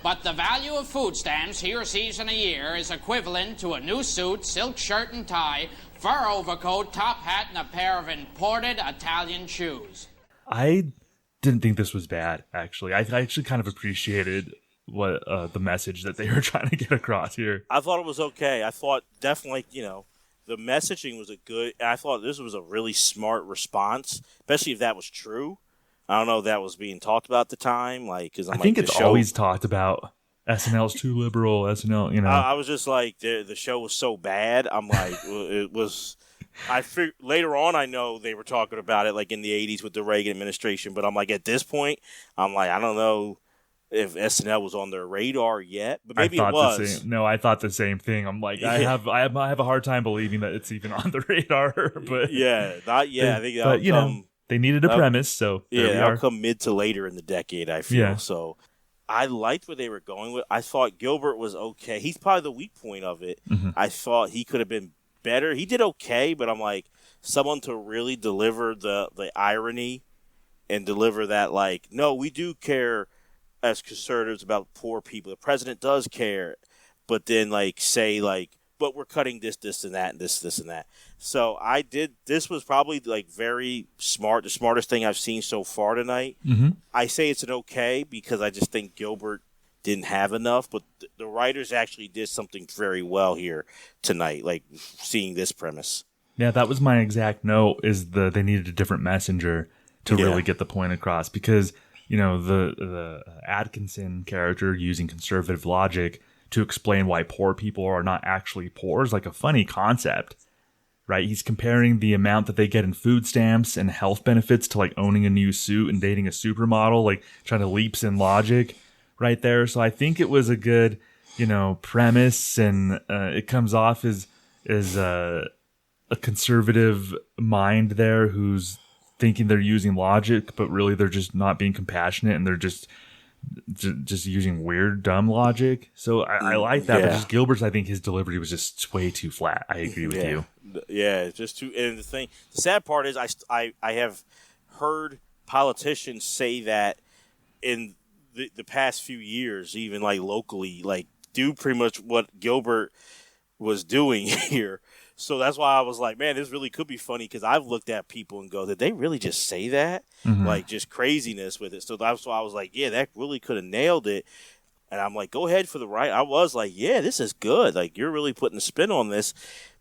But the value of food stamps he receives in a year is equivalent to a new suit, silk shirt and tie, fur overcoat, top hat, and a pair of imported Italian shoes. I didn't think this was bad, actually. I actually kind of appreciated what the message that they were trying to get across here. I thought it was okay. I thought definitely, the messaging was I thought this was a really smart response, especially if that was true. I don't know if that was being talked about at the time. I think it's always talked about. SNL's too liberal. SNL, I was just like, the show was so bad. I'm like, it was. Later on, I know they were talking about it like in the 80s with the Reagan administration, but I'm like, at this point, I'm like, I don't know if SNL was on their radar yet, but maybe it was. No, I thought the same thing. I'm like, I have a hard time believing that it's even on the radar. But not yet. I think they needed a premise, so that'll come mid to later in the decade, I feel. So I liked where they were going with. I thought Gilbert was okay. He's probably the weak point of it. I thought he could have been better. He did okay, but I'm like, someone to really deliver the irony and deliver that, like, no, we do care as conservatives about poor people. The president does care, but then say but we're cutting this and that and this and that. So this was probably very smart, the smartest thing I've seen so far tonight. I say it's an okay because I just think Gilbert didn't have enough, but the writers actually did something very well here tonight, seeing this premise. Yeah, that was my exact note, is they needed a different messenger to really get the point across, because the Atkinson character using conservative logic to explain why poor people are not actually poor is like a funny concept, right? He's comparing the amount that they get in food stamps and health benefits to owning a new suit and dating a supermodel, trying to leaps in logic right there. So I think it was a good, premise, and it comes off as a conservative mind there who's thinking they're using logic, but really they're just not being compassionate, and they're just using weird, dumb logic. So I like that. But just Gilbert's, I think his delivery was just way too flat. I agree with you. Yeah, it's just too. And the sad part is, I have heard politicians say that in the past few years, even locally, do pretty much what Gilbert was doing here. So that's why I was like, man, this really could be funny, because I've looked at people and go, did they really just say that? Just craziness with it. So that's why I was like, yeah, that really could have nailed it. And I'm like, go ahead for the right. I was like, yeah, this is good. You're really putting a spin on this.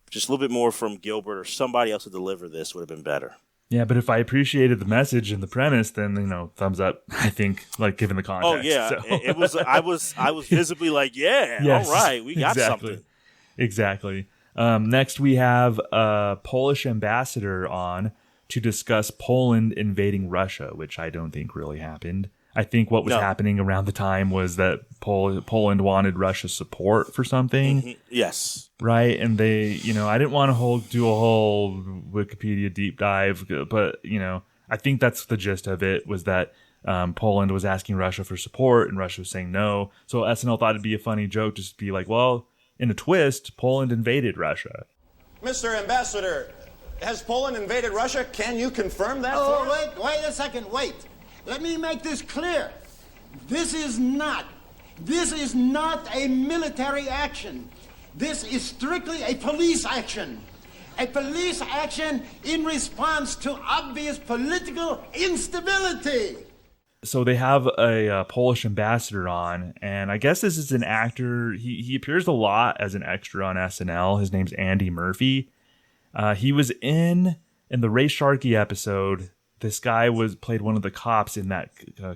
Just a little bit more from Gilbert or somebody else to deliver this would have been better. Yeah, but if I appreciated the message and the premise, then thumbs up. I think, given the context. Oh yeah, so. It was. I was visibly like, yeah, yes, all right, we got something. Exactly. Next, we have a Polish ambassador on to discuss Poland invading Russia, which I don't think really happened. I think what was happening around the time was that Poland wanted Russia's support for something. Yes. Right? And they, I didn't want to do a whole Wikipedia deep dive, but, I think that's the gist of it, was that Poland was asking Russia for support and Russia was saying no. So SNL thought it'd be a funny joke just to be like, well, in a twist, Poland invaded Russia. Mr. Ambassador, has Poland invaded Russia? Can you confirm that for us? Wait a second, wait. Let me make this clear. This is not a military action. This is strictly a police action. A police action in response to obvious political instability. So they have a Polish ambassador on, and I guess this is an actor. He appears a lot as an extra on SNL. His name's Andy Murphy. He was in the Ray Sharkey episode this guy played one of the cops in that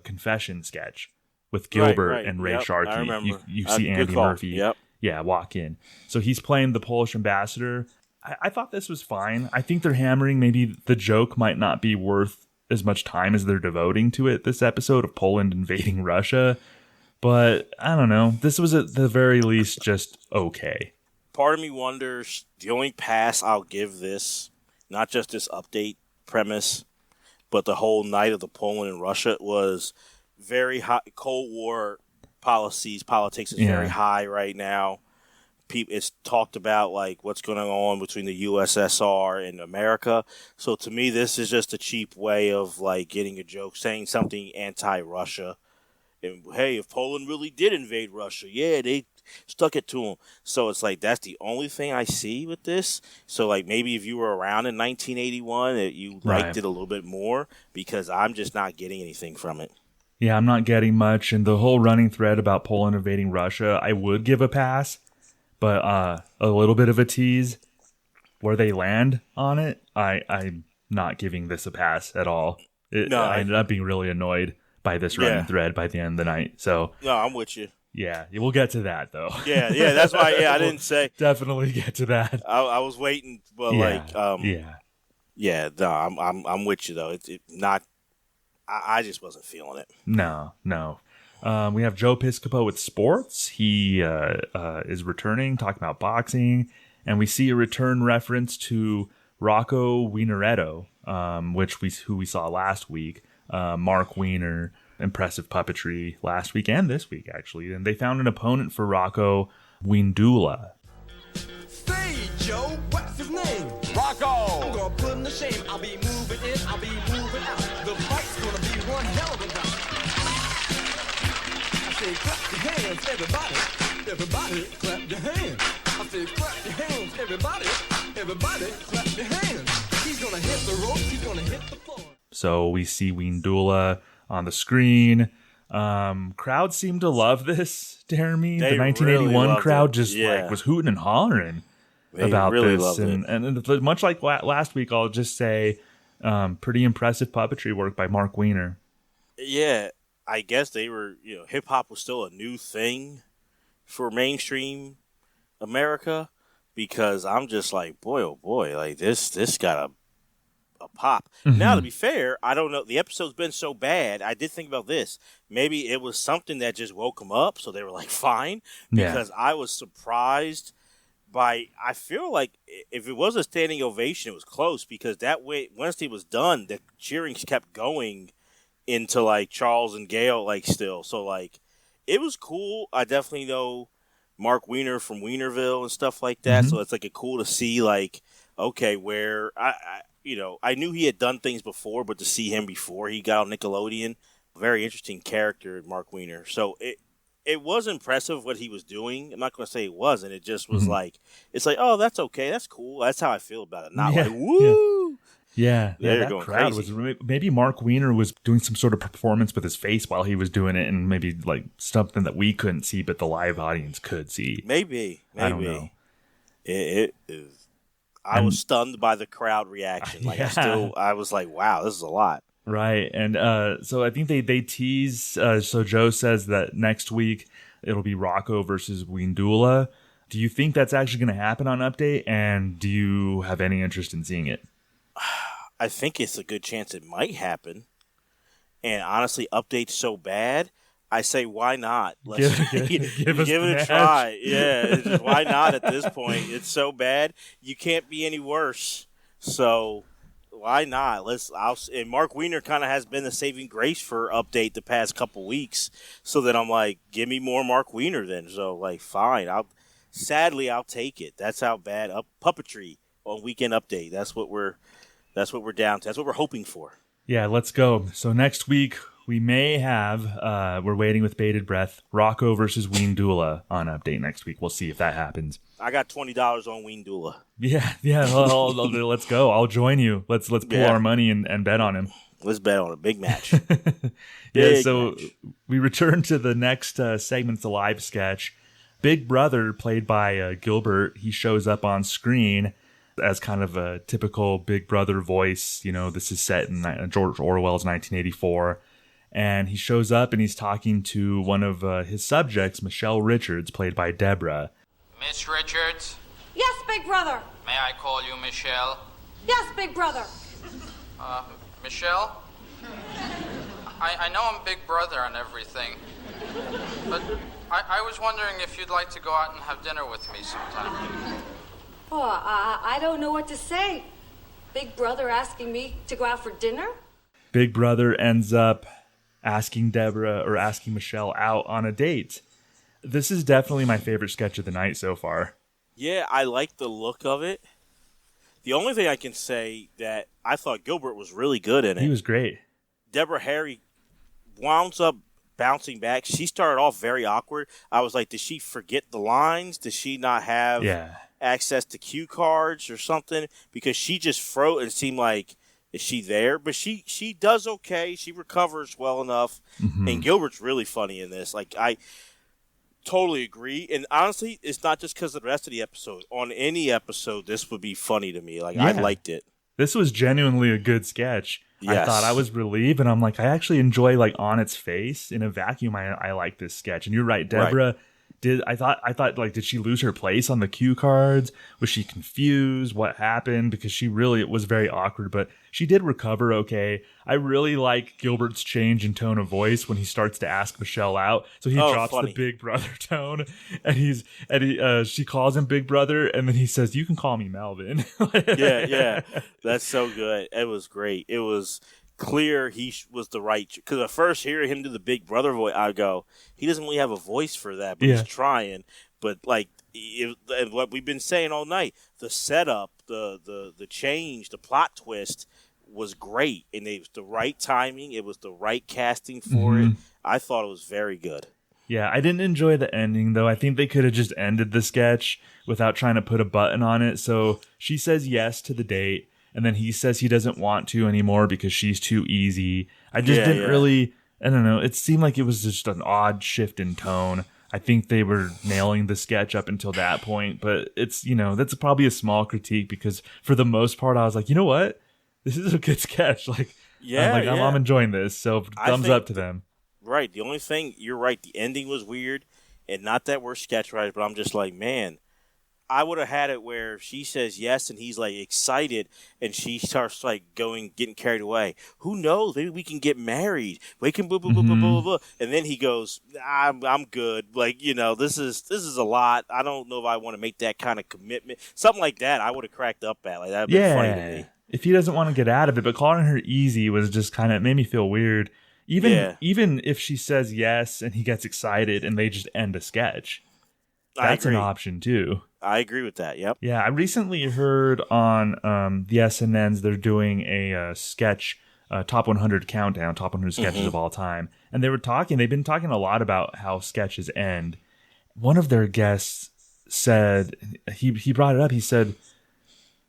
confession sketch with Gilbert and Ray Sharkey. I remember. You see Andy Murphy. Walk in. So he's playing the Polish ambassador. I thought this was fine. I think they're hammering maybe the joke might not be worth as much time as they're devoting to it this episode of Poland invading Russia. But I don't know. This was at the very least just okay. Part of me wonders, the only pass I'll give this, not just this update premise, but the whole night of the Poland and Russia was very high. Cold War politics is very high right now. It's talked about like what's going on between the USSR and America. So to me, this is just a cheap way of like getting a joke, saying something anti-Russia. And hey, if Poland really did invade Russia, they stuck it to them. So it's like that's the only thing I see with this. So like maybe if you were around in 1981, you liked it a little bit more, because I'm just not getting anything from it. Yeah, I'm not getting much. And the whole running thread about Poland invading Russia, I would give a pass. But a little bit of a tease where they land on it, I'm not giving this a pass at all. I ended up being really annoyed by this running thread by the end of the night. So no, I'm with you. Yeah, we'll get to that though. Yeah, that's why. I didn't say definitely get to that. I was waiting, but I'm with you though. It's not. I just wasn't feeling it. No. We have Joe Piscopo with sports. He is returning, talking about boxing, and we see a return reference to Rocco Weineretto, who we saw last week. Marc Weiner, impressive puppetry last week and this week actually, and they found an opponent for Rocco, Weindulah. Say, Joe, what's his name? Rocco. I'm gonna put him to shame. I'll be moving in, I'll be moving out. The fight's gonna be one hell of a night. I say, clap your hands, everybody. Everybody, clap your hands. I say, clap your hands, everybody. Everybody, clap your hands. He's gonna hit the ropes, he's gonna hit the floor. So we see Weindulah on the screen. Crowds seem to love this, Deremy. The 1981 really crowd just was hooting and hollering about this. And much like last week, I'll just say pretty impressive puppetry work by Marc Weiner. Yeah, I guess they were, hip hop was still a new thing for mainstream America, because I'm just like, boy, oh boy, like this got a pop. Mm-hmm. Now, to be fair, I don't know. The episode's been so bad. I did think about this. Maybe it was something that just woke them up, so they were like, fine. Because I was surprised by. I feel like if it was a standing ovation, it was close, because that way, once he was done, the cheering kept going into like Charles and Gail, like still. So like, it was cool. I definitely know Marc Weiner from Weinerville and stuff like that. Mm-hmm. So it's like cool to see like, okay, where I knew he had done things before, but to see him before he got on Nickelodeon, very interesting character, Marc Weiner. So it was impressive what he was doing. I'm not going to say it wasn't. It just was like, it's like, oh, that's okay. That's cool. That's how I feel about it. Not like, woo. Yeah, that crowd crazy. Was maybe Marc Weiner was doing some sort of performance with his face while he was doing it, and maybe like something that we couldn't see, but the live audience could see. Maybe. I don't know. It is. I was stunned by the crowd reaction. Like I was like, wow, this is a lot. Right. And so I think they tease. So Joe says that next week it'll be Rocco versus Weindulah. Do you think that's actually going to happen on Update? And do you have any interest in seeing it? I think it's a good chance it might happen. And honestly, Update's so bad, I say, why not? Let's give it a try. Yeah, just, why not at this point? It's so bad, you can't be any worse. So why not? And Marc Weiner kind of has been the saving grace for Update the past couple weeks. So then I'm like, give me more Marc Weiner then. So like, fine. I'll take it. That's how bad puppetry on Weekend Update. That's what we're down to. That's what we're hoping for. Yeah, let's go. So next week we may have, we're waiting with bated breath, Rocco versus Weindulah on Update next week. We'll see if that happens. I got $20 on Weindulah. Yeah. Let's go. I'll join you. Let's pull our money and bet on him. Let's bet on a big match. So we return to the next segment, the live sketch. Big Brother, played by Gilbert, he shows up on screen. as kind of a typical Big Brother voice. This is set in George Orwell's 1984. And he shows up and he's talking to one of his subjects, Michelle Richards, played by Deborah. Miss Richards? Yes, Big Brother. May I call you Michelle? Yes, Big Brother. Michelle? I know I'm Big Brother and everything, but I was wondering if you'd like to go out and have dinner with me sometime. Oh, I don't know what to say. Big Brother asking me to go out for dinner? Big Brother ends up asking Michelle out on a date. This is definitely my favorite sketch of the night so far. Yeah, I like the look of it. The only thing I can say that I thought Gilbert was really good in it. He was great. Deborah Harry wound up bouncing back. She started off very awkward. I was like, did she forget the lines? Did she not have access to cue cards or something? Because she just froze and seemed like, is she there? But she does okay. She recovers well enough. Mm-hmm. And Gilbert's really funny in this. Like, I totally agree. And honestly, it's not just because of the rest of the episode. On any episode, this would be funny to me. Like, I liked it. This was genuinely a good sketch. Yes. I thought I was relieved, and I'm like, I actually enjoy, like, on its face, in a vacuum, I like this sketch. And you're right, Deborah I thought like, did she lose her place on the cue cards? Was she confused? What happened? Because it was very awkward, but she did recover okay. I really like Gilbert's change in tone of voice when he starts to ask Michelle out. So he drops the Big Brother tone, and she calls him Big Brother, and then he says, "You can call me Melvin." Yeah. That's so good. It was great. It was clear he was the right, because at first hearing him do the Big Brother voice, I go, he doesn't really have a voice for that, but he's trying. But like, and what we've been saying all night, the setup, the change, the plot twist was great, and it was the right timing. It was the right casting for it. I thought it was very good. Yeah, I didn't enjoy the ending, though. I think they could have just ended the sketch without trying to put a button on it. So she says yes to the date, and then he says he doesn't want to anymore because she's too easy. I just didn't really, I don't know. It seemed like it was just an odd shift in tone. I think they were nailing the sketch up until that point, but it's, that's probably a small critique because for the most part, I was like, you know what? This is a good sketch. Like, I'm enjoying this. So thumbs up to them. Right. The only thing, you're right. The ending was weird, and not that we're sketch writers, but I'm just like, man, I would have had it where she says yes and he's like excited and she starts like getting carried away. Who knows? Maybe we can get married. We can blah, blah, blah, blah, blah, blah. And then he goes, I'm good. Like, this is a lot. I don't know if I want to make that kind of commitment. Something like that I would have cracked up at. Like, that would have been funny to me. If he doesn't want to get out of it, but calling her easy was just kind of made me feel weird. Even if she says yes and he gets excited and they just end a sketch, that's an option too. I agree with that. Yep. Yeah, I recently heard on the SNNs they're doing a sketch top 100 countdown, top 100 sketches of all time, and they've been talking a lot about how sketches end. One of their guests said he brought it up. He said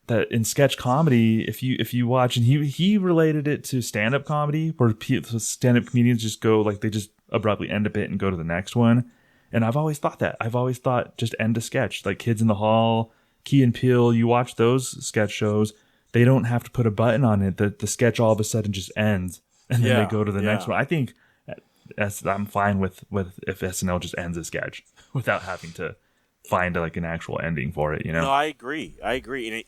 that in sketch comedy, if you watch, and he related it to stand-up comedy, where stand-up comedians just go like they just abruptly end a bit and go to the next one. And I've always thought that. I've always thought just end a sketch. Like Kids in the Hall, Key and Peele, you watch those sketch shows, they don't have to put a button on it. The sketch all of a sudden just ends. And then they go to the next one. I think I'm fine with if SNL just ends a sketch without having to find like an actual ending for it, No, I agree. And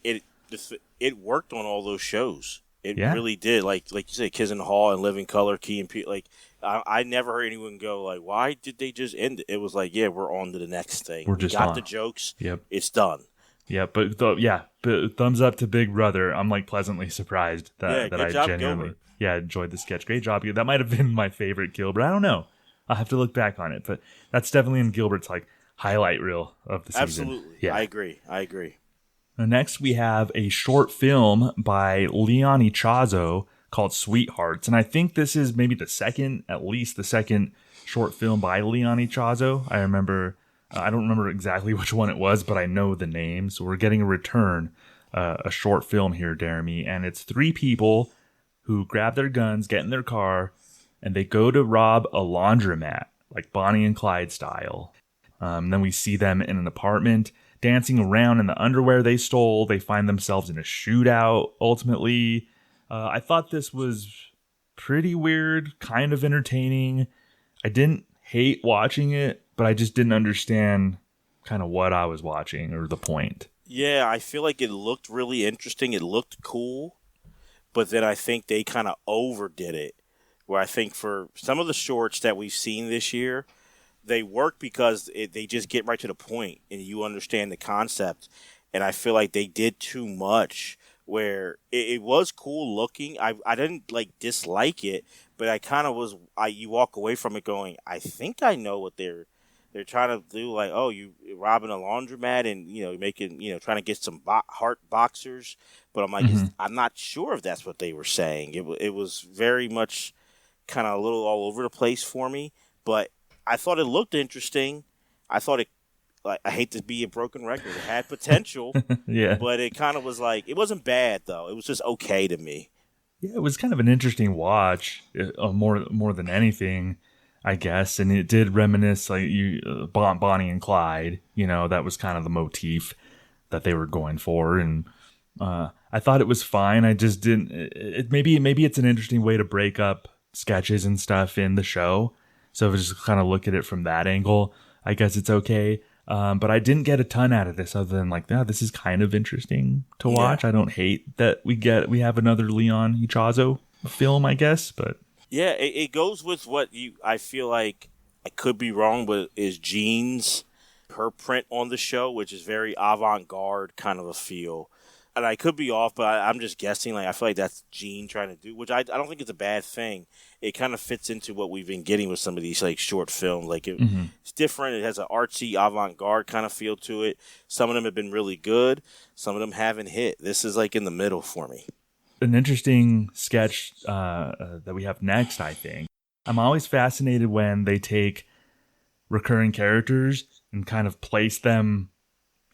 it worked on all those shows. It really did. Like you said, Kids in the Hall and Living Color, Key and Peele. Like, I never heard anyone go like, "Why did they just end it?" It was like, "Yeah, we're on to the next thing. We got the jokes. Yep, it's done." Yeah, but thumbs up to Big Brother. I'm like pleasantly surprised that I genuinely enjoyed the sketch. Great job. That might have been my favorite Gilbert. I don't know. I'll have to look back on it, but that's definitely in Gilbert's like highlight reel of the season. Absolutely, yeah, I agree. Next, we have a short film by Leon Ichazo called Sweethearts. And I think this is maybe at least the second short film by Leon Ichazo. I don't remember exactly which one it was, but I know the name. So we're getting a return, a short film here, Deremy. And it's three people who grab their guns, get in their car, and they go to rob a laundromat, like Bonnie and Clyde style. Then we see them in an apartment. dancing around in the underwear they stole. They find themselves in a shootout, ultimately. I thought this was pretty weird, kind of entertaining. I didn't hate watching it, but I just didn't understand kind of what I was watching or the point. Yeah, I feel like it looked really interesting. It looked cool, but then I think they kind of overdid it. Where I think for some of the shorts that we've seen this year, they work because they just get right to the point and you understand the concept. And I feel like they did too much where it was cool looking. I didn't dislike it, but I kind of was. You walk away from it going, I think I know what they're trying to do. Like, oh, you robbing a laundromat and making trying to get some heart boxers. But I'm like, I'm not sure if that's what they were saying. It was very much kind of a little all over the place for me. But I thought it looked interesting. I thought it. I hate to be a broken record. It had potential, yeah. But it kind of was it wasn't bad though. It was just okay to me. Yeah, it was kind of an interesting watch, more than anything, I guess. And it did reminisce Bonnie and Clyde. That was kind of the motif that they were going for, and I thought it was fine. I just didn't. Maybe it's an interesting way to break up sketches and stuff in the show. So if I just kind of look at it from that angle, I guess it's okay. But I didn't get a ton out of this other than this is kind of interesting to watch. Yeah. I don't hate that we have another Leon Ichazo film, I guess, but yeah, it goes with what I feel like I could be wrong, but is Jean's her print on the show, which is very avant-garde kind of a feel. And I could be off, but I'm just guessing. I feel like that's Jean trying to do, which I don't think it's a bad thing. It kind of fits into what we've been getting with some of these short films. It's different. It has an artsy, avant-garde kind of feel to it. Some of them have been really good. Some of them haven't hit. This is in the middle for me. An interesting sketch that we have next, I think. I'm always fascinated when they take recurring characters and kind of place them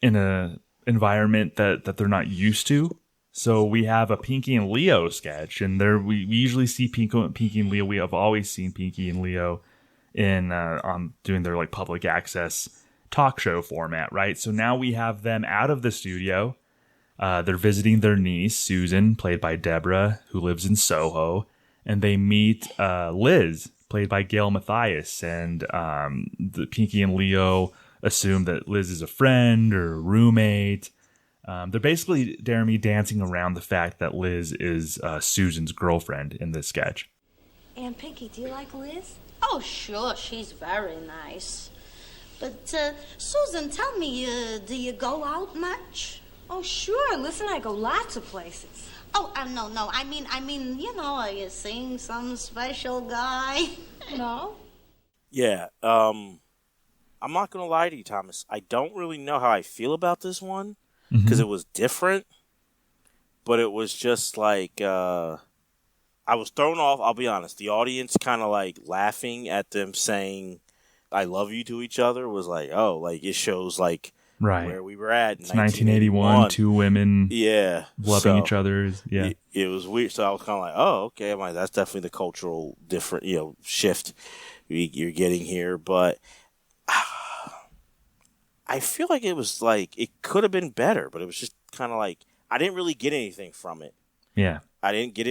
in a environment that they're not used to. So we have a Pinky and Leo sketch, and we usually see Pinky and Leo. We have always seen Pinky and Leo in on doing their public access talk show format, right? So now we have them out of the studio. They're visiting their niece Susan, played by Deborah, who lives in Soho, and they meet Liz, played by Gail Mathias, and the Pinky and Leo assume that Liz is a friend or a roommate. They're basically, Deremy, dancing around the fact that Liz is Susan's girlfriend in this sketch. Aunt Pinky, do you like Liz? Oh, sure. She's very nice. But, Susan, tell me, do you go out much? Oh, sure. Listen, I go lots of places. Oh, no. I mean, are you seeing some special guy? No. Yeah, I'm not going to lie to you, Thomas. I don't really know how I feel about this one because it was different, but it was just I was thrown off. I'll be honest. The audience kind of laughing at them saying I love you to each other was it shows right where we were at. It's 1981, two women loving each other. Yeah. It was weird. So I was kind of oh, okay. That's definitely the cultural different, shift you're getting here. But I feel like it was it could have been better, but it was just kind of I didn't really get anything from it. Yeah. I didn't get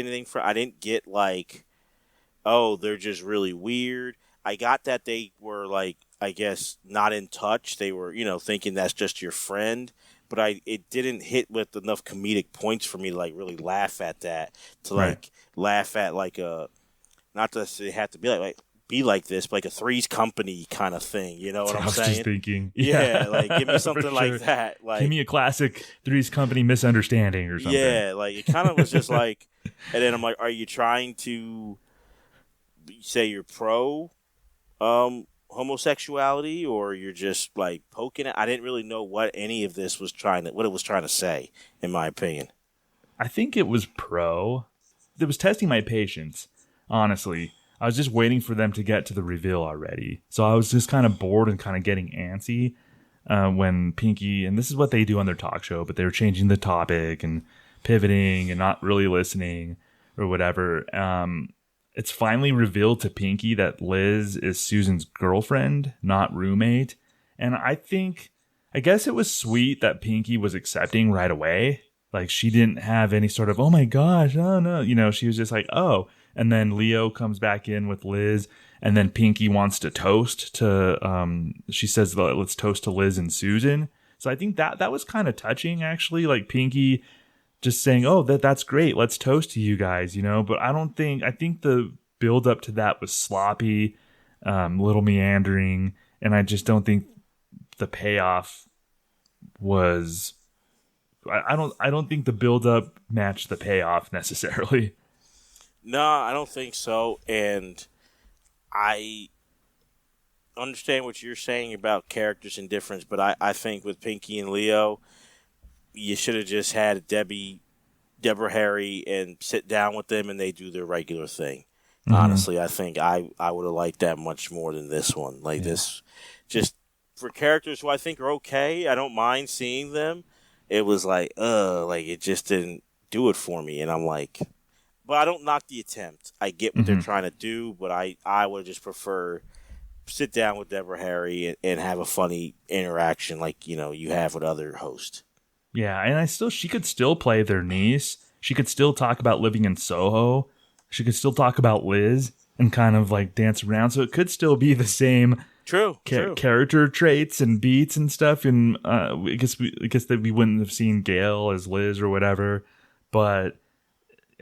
oh, they're just really weird. I got that they were I guess not in touch. They were, thinking that's just your friend, but it didn't hit with enough comedic points for me to really laugh at that, to laugh at not that it had to be like this, but a Three's Company kind of thing. You know what I'm saying? I was just thinking. Yeah, give me something like that. Give me a classic Three's Company misunderstanding or something. Yeah, it kind of was just and then I'm are you trying to say you're pro homosexuality, or you're just poking it? I didn't really know what any of this was what it was trying to say, in my opinion. I think it was pro. It was testing my patience, honestly. I was just waiting for them to get to the reveal already. So I was just kind of bored and kind of getting antsy when Pinky, and this is what they do on their talk show, but they were changing the topic and pivoting and not really listening or whatever. It's finally revealed to Pinky that Liz is Susan's girlfriend, not roommate. And I think I guess it was sweet that Pinky was accepting right away. Like, she didn't have any sort of, oh my gosh, oh no. You know, she was just like, oh. And then Leo comes back in with Liz. And then Pinky wants to toast to, she says, let's toast to Liz and Susan. So I think that was kind of touching, actually. Like, Pinky just saying, oh, that's great. Let's toast to you guys, you know. But I think the build up to that was sloppy, little meandering. And I just don't think the payoff was... I don't think the build-up matched the payoff necessarily. No, I don't think so. And I understand what you're saying about characters and difference, but I think with Pinky and Leo, you should have just had Deborah, Harry, and sit down with them and they do their regular thing. Mm-hmm. Honestly, I think I would have liked that much more than this one. Like this, just for characters who I think are okay, I don't mind seeing them. It was like, it just didn't do it for me. And I'm like, but I don't knock the attempt. I get what they're trying to do, but I would just prefer sit down with Deborah, Harry, and have a funny interaction like, you know, you have with other hosts. Yeah, and she could still play their niece. She could still talk about living in Soho. She could still talk about Liz and kind of like dance around. So it could still be the same... True. Character traits and beats and stuff, and I guess that we wouldn't have seen Gail as Liz or whatever, but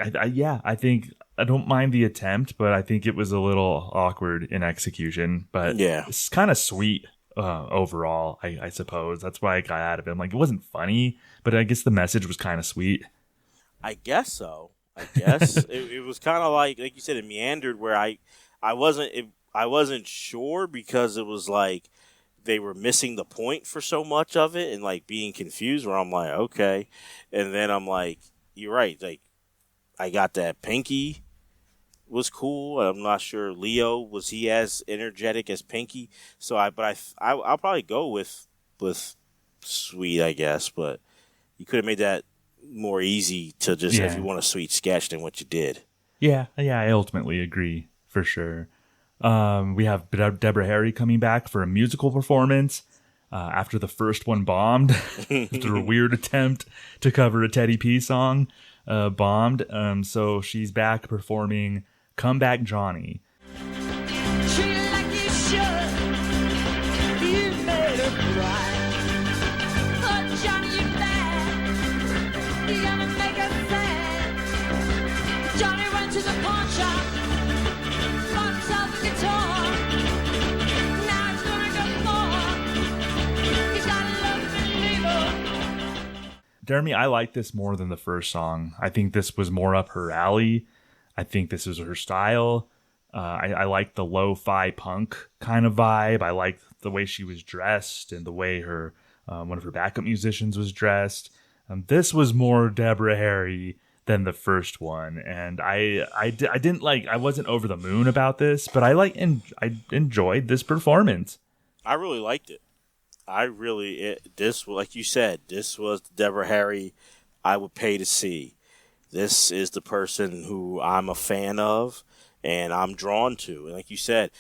I think I don't mind the attempt, but I think it was a little awkward in execution. But it's kind of sweet overall, I suppose. That's why I got out of it. Like, it wasn't funny, but I guess the message was kind of sweet. I guess so. I guess it was kind of like you said, it meandered where I wasn't sure because it was like they were missing the point for so much of it and like being confused where I'm like, okay. And then I'm like, you're right. Like, I got that Pinky was cool. I'm not sure Leo, was he as energetic as Pinky? So I'll probably go with sweet, I guess, but you could have made that more easy to just, if you want a sweet sketch than what you did. Yeah, I ultimately agree for sure. We have Deborah Harry coming back for a musical performance after the first one bombed. After a weird attempt to cover a Teddy P song bombed. So she's back performing Come Back Johnny. Treat it like you should. You made her cry. Oh, Johnny, you're bad. You're gonna make her sad. Johnny went to the pawn shop. Deremy, I like this more than the first song. I think this was more up her alley. I think this is her style. I like the lo-fi punk kind of vibe. I like the way she was dressed and the way her one of her backup musicians was dressed. This was more Deborah Harry than the first one, and I didn't I wasn't over the moon about this, but I enjoyed this performance. I really liked it. This, like you said, this was Deborah Harry I would pay to see. This is the person who I'm a fan of and I'm drawn to. And like you said,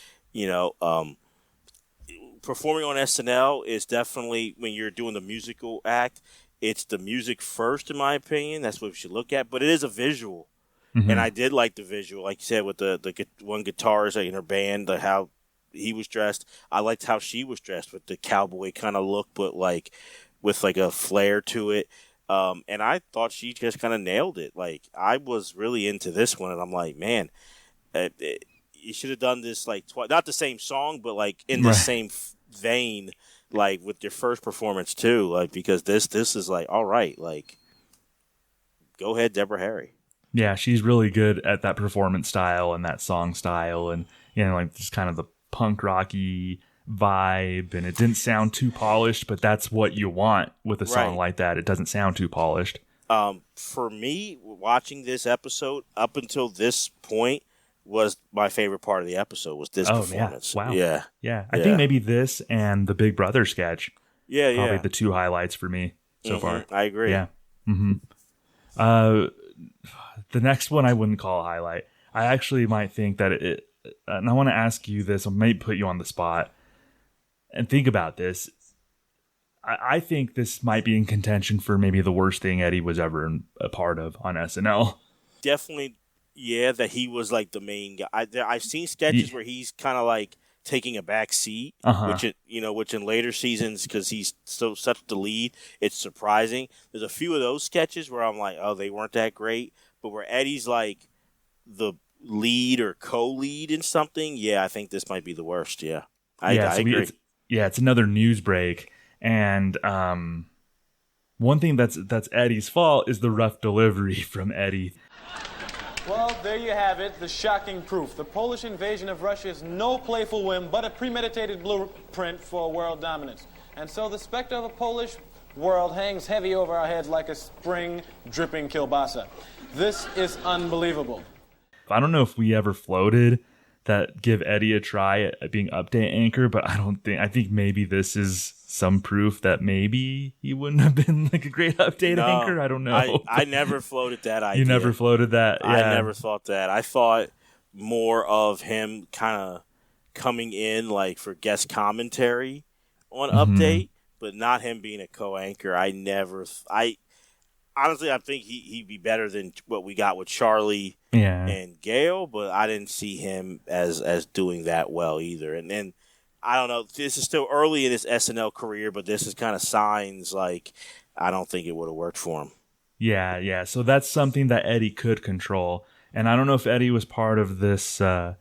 performing on SNL is definitely, when you're doing the musical act, it's the music first, in my opinion. That's what we should look at. But it is a visual. Mm-hmm. And I did like the visual, like you said, with the one guitarist in her band, how he was dressed. I liked how she was dressed with the cowboy kind of look, but with a flair to it. And I thought she just kind of nailed it. Like, I was really into this one, and I'm like, man, you should have done this not the same song, but in the same vein, with your first performance too. Because this is all right. Go ahead, Deborah Harry. Yeah, she's really good at that performance style and that song style, and just kind of the punk rocky vibe, and it didn't sound too polished, but that's what you want with a song like that. It doesn't sound too polished. For me, watching this episode up until this point was my favorite part of the episode, was this performance. Wow. Yeah. I think maybe this and the Big Brother sketch. Probably the two highlights for me so far. I agree. Yeah. Mm-hmm. The next one I wouldn't call a highlight. I actually might think that and I want to ask you this, I might put you on the spot, and think about this. I think this might be in contention for maybe the worst thing Eddie was ever a part of on SNL. Definitely, yeah, that he was like the main guy. I've seen sketches where he's kind of like taking a back seat, which in later seasons, because he's such the lead, it's surprising. There's a few of those sketches where I'm like, oh, they weren't that great, but where Eddie's like the lead or co-lead in something, yeah, I think this might be the worst. Yeah, I agree. It's another news break, and one thing that's Eddie's fault is the rough delivery from Eddie. Well, there you have it, the shocking proof. The Polish invasion of Russia is no playful whim, but a premeditated blueprint for world dominance. And so the specter of a Polish world hangs heavy over our heads like a spring dripping kielbasa. This is unbelievable. I don't know if we ever floated that give Eddie a try at being update anchor, but I think maybe this is some proof that maybe he wouldn't have been like a great update anchor. I don't know. I never floated that idea. You never floated that? Yeah. I never thought that. I thought more of him kind of coming in like for guest commentary on update, but not him being a co-anchor. Honestly, I think he'd be better than what we got with Charlie and Gail, but I didn't see him as doing that well either. And I don't know. This is still early in his SNL career, but this is kind of signs like I don't think it would have worked for him. Yeah. So that's something that Eddie could control. And I don't know if Eddie was part of this, the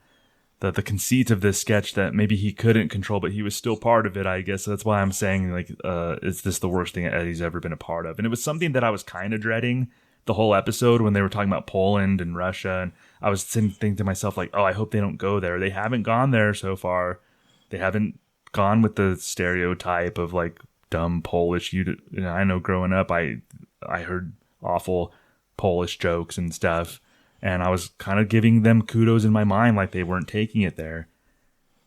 conceit of this sketch that maybe he couldn't control, but he was still part of it, I guess. So that's why I'm saying, like, is this the worst thing that Eddie's ever been a part of? And it was something that I was kind of dreading the whole episode when they were talking about Poland and Russia. And I was thinking to myself, like, oh, I hope they don't go there. They haven't gone there so far. They haven't gone with the stereotype of like dumb Polish. I know growing up, I heard awful Polish jokes and stuff, and I was kind of giving them kudos in my mind, like they weren't taking it there.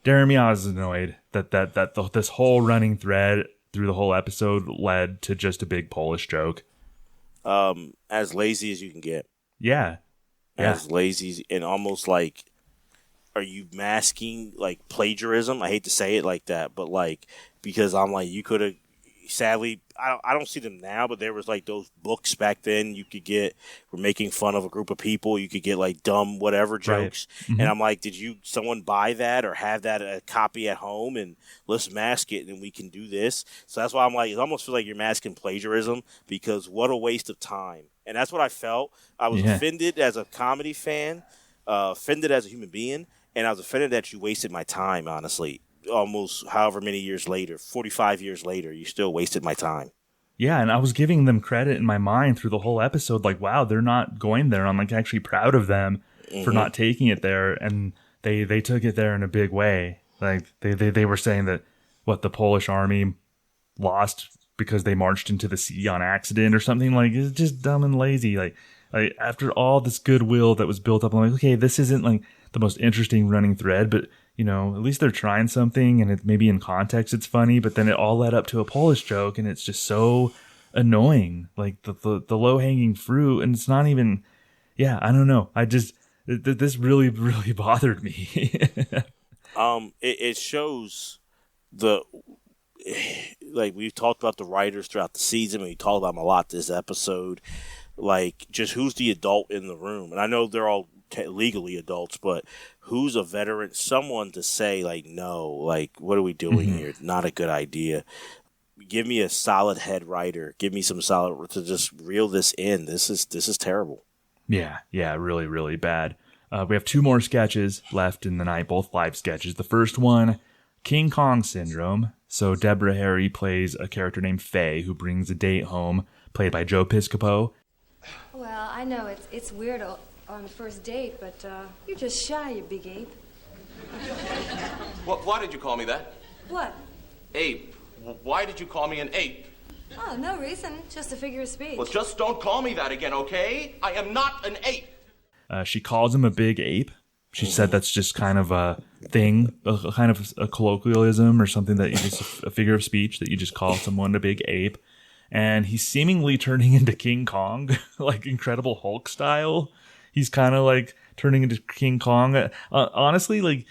Deremy, I was annoyed that this whole running thread through the whole episode led to just a big Polish joke. As lazy as you can get. Yeah. As lazy and almost like. Are you masking like plagiarism? I hate to say it like that, but like because I'm like you could have. Sadly, I don't see them now, but there was like those books back then. You could get we're making fun of a group of people. You could get like dumb whatever jokes, and I'm like, did someone buy that or have that a copy at home? And let's mask it, and we can do this. So that's why I'm like, it almost feels like you're masking plagiarism because what a waste of time. And that's what I felt. I was offended as a comedy fan, offended as a human being. And I was offended that you wasted my time, honestly. Almost however many years later, 45 years later, you still wasted my time. Yeah, and I was giving them credit in my mind through the whole episode. Like, wow, they're not going there. I'm like actually proud of them for not taking it there. And they took it there in a big way. Like they were saying that, the Polish army lost because they marched into the sea on accident or something. Like, it's just dumb and lazy. Like after all this goodwill that was built up, I'm like, okay, this isn't like the most interesting running thread, but at least they're trying something, and it maybe in context it's funny, but then it all led up to a Polish joke, and it's just so annoying, like the low hanging fruit, and it's not even. Yeah, I don't know. This really really bothered me. It shows like we've talked about the writers throughout the season, and we talked about them a lot this episode. Like just who's the adult in the room, and I know they're all legally adults, but who's a veteran, someone to say like, no, like what are we doing here? Not a good idea. Give me a solid head writer, give me some solid to just reel this in. This is terrible. Yeah, really really bad. We have 2 more sketches left in the night, both live sketches. The first one, King Kong syndrome. So Deborah Harry plays a character named Faye who brings a date home, played by Joe Piscopo. Well, I know it's weird on the first date, but you're just shy, you big ape. Why did you call me that? What? Ape. Why did you call me an ape? Oh, no reason. Just a figure of speech. Well, just don't call me that again, okay? I am not an ape. She calls him a big ape. She said that's just kind of a thing, a kind of a colloquialism or something that you just a figure of speech that you just call someone a big ape. And he's seemingly turning into King Kong, like Incredible Hulk style. He's kind of like turning into King Kong. Honestly, like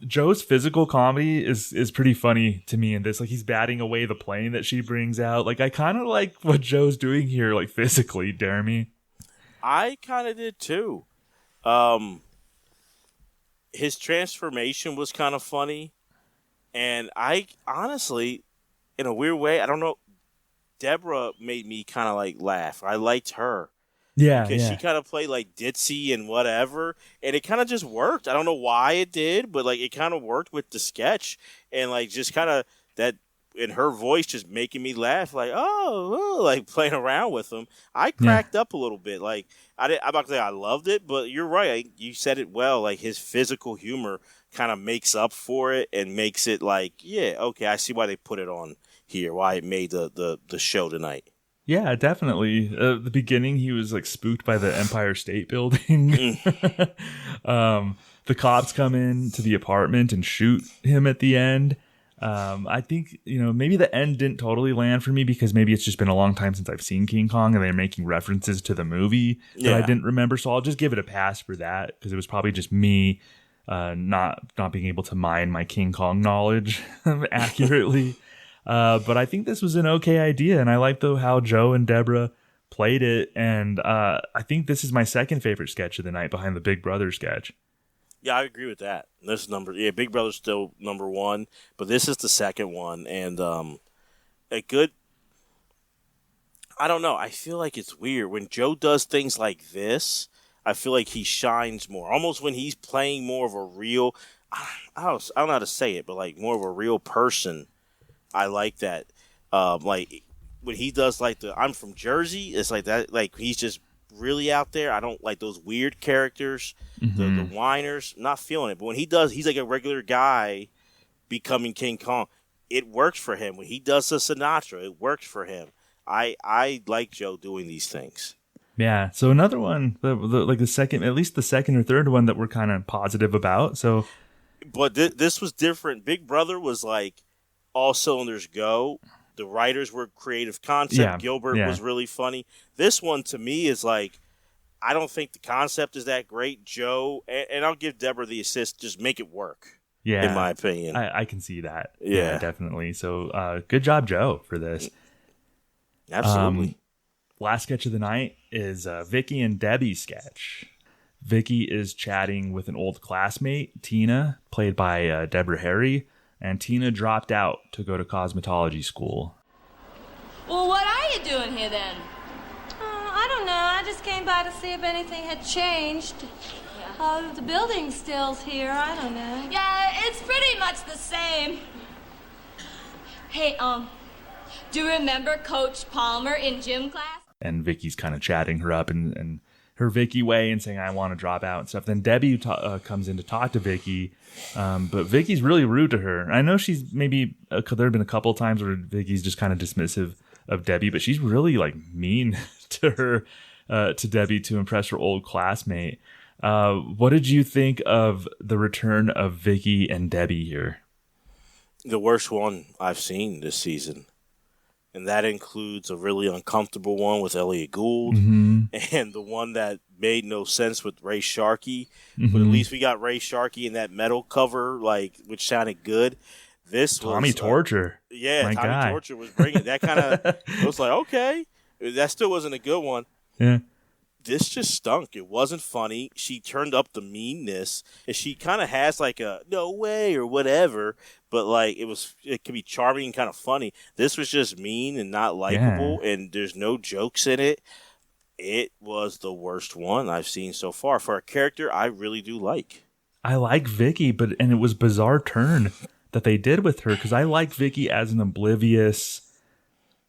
Joe's physical comedy is pretty funny to me in this. Like, he's batting away the plane that she brings out. Like, I kind of like what Joe's doing here, like, physically, Deremy. I kind of did too. His transformation was kind of funny. And I honestly, in a weird way, I don't know, Deborah made me kind of like laugh. I liked her. Yeah, because she kind of played like ditzy and whatever, and it kind of just worked. I don't know why it did, but like it kind of worked with the sketch, and like just kind of that in her voice just making me laugh, like like playing around with them. I cracked up a little bit. Like I'm not gonna say I loved it, but you're right. You said it well. Like his physical humor kind of makes up for it and makes it like, yeah, okay, I see why they put it on here. Why it made the show tonight. Yeah, definitely. The beginning, he was like spooked by the Empire State Building. The cops come in to the apartment and shoot him at the end. I think, maybe the end didn't totally land for me because maybe it's just been a long time since I've seen King Kong and they're making references to the movie that I didn't remember. So I'll just give it a pass for that because it was probably just me not being able to mine my King Kong knowledge accurately. But I think this was an okay idea, and I like how Joe and Deborah played it, and I think this is my second favorite sketch of the night behind the Big Brother sketch. Yeah, I agree with that. This Big Brother's still number one, but this is the second one, and a good. I don't know. I feel like it's weird when Joe does things like this. I feel like he shines more, almost when he's playing more of a real. I don't know how to say it, but like more of a real person. I like that. Like when he does like I'm from Jersey, it's like that. Like he's just really out there. I don't like those weird characters, the whiners. I'm not feeling it. But when he does, he's like a regular guy becoming King Kong. It works for him. When he does the Sinatra, it works for him. I like Joe doing these things. Yeah. So another one, like at least the second or third one that we're kind of positive about. So, but this was different. Big Brother was like. All cylinders go. The writers were creative concept. Yeah, Gilbert was really funny. This one to me is like, I don't think the concept is that great. Joe, and I'll give Deborah the assist, just make it work. Yeah. In my opinion. I can see that. Yeah, definitely. So good job, Joe, for this. Absolutely. Last sketch of the night is Vickie and Debbie sketch. Vickie is chatting with an old classmate, Tina, played by Deborah Harry. And Tina dropped out to go to cosmetology school. Well, what are you doing here then? I don't know. I just came by to see if anything had changed. The building still's here. I don't know. Yeah, it's pretty much the same. Hey, do you remember Coach Palmer in gym class? And Vickie's kind of chatting her up and her Vickie way and saying, I want to drop out and stuff. Then Debbie comes in to talk to Vickie. But Vickie's really rude to her. I know she's maybe there have been a couple of times where Vickie's just kind of dismissive of Debbie, but she's really like mean to her, to Debbie to impress her old classmate. What did you think of the return of Vickie and Debbie here? The worst one I've seen this season. And that includes a really uncomfortable one with Elliot Gould and the one that made no sense with Ray Sharkey. But at least we got Ray Sharkey in that metal cover, which sounded good. This Tommy was Torture. Tommy Torture was bringing that kind of. It was like, okay, that still wasn't a good one. Yeah. This just stunk. It wasn't funny. She turned up the meanness, and she kind of has like a no way or whatever. But like it could be charming and kind of funny. This was just mean and not likable, and there's no jokes in it. It was the worst one I've seen so far for a character I really do like. I like Vickie, and it was a bizarre turn that they did with her because I like Vickie as an oblivious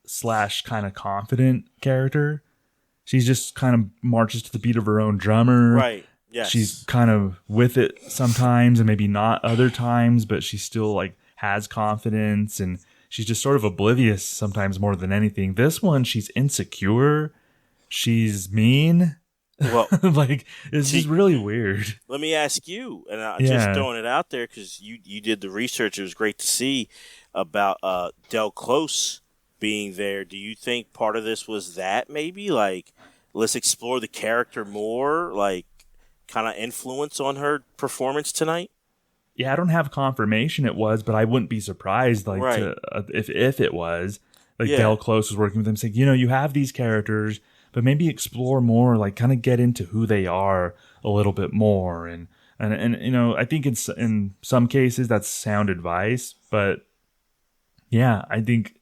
/ kind of confident character. She's just kind of marches to the beat of her own drummer. Right. Yes. She's kind of with it sometimes and maybe not other times, but she still like has confidence and she's just sort of oblivious sometimes more than anything. This one, she's insecure. She's mean. Well, like it's just really weird. Let me ask you, and I'm just throwing it out there because you did the research. It was great to see about Del Close being there. Do you think part of this was that maybe like let's explore the character more, like kind of influence on her performance tonight? I don't have confirmation it was, but I wouldn't be surprised Right. if it was. Like Yeah. Del Close was working with him saying, you have these characters, but maybe explore more, like kind of get into who they are a little bit more. And I think it's in some cases that's sound advice, but yeah, I think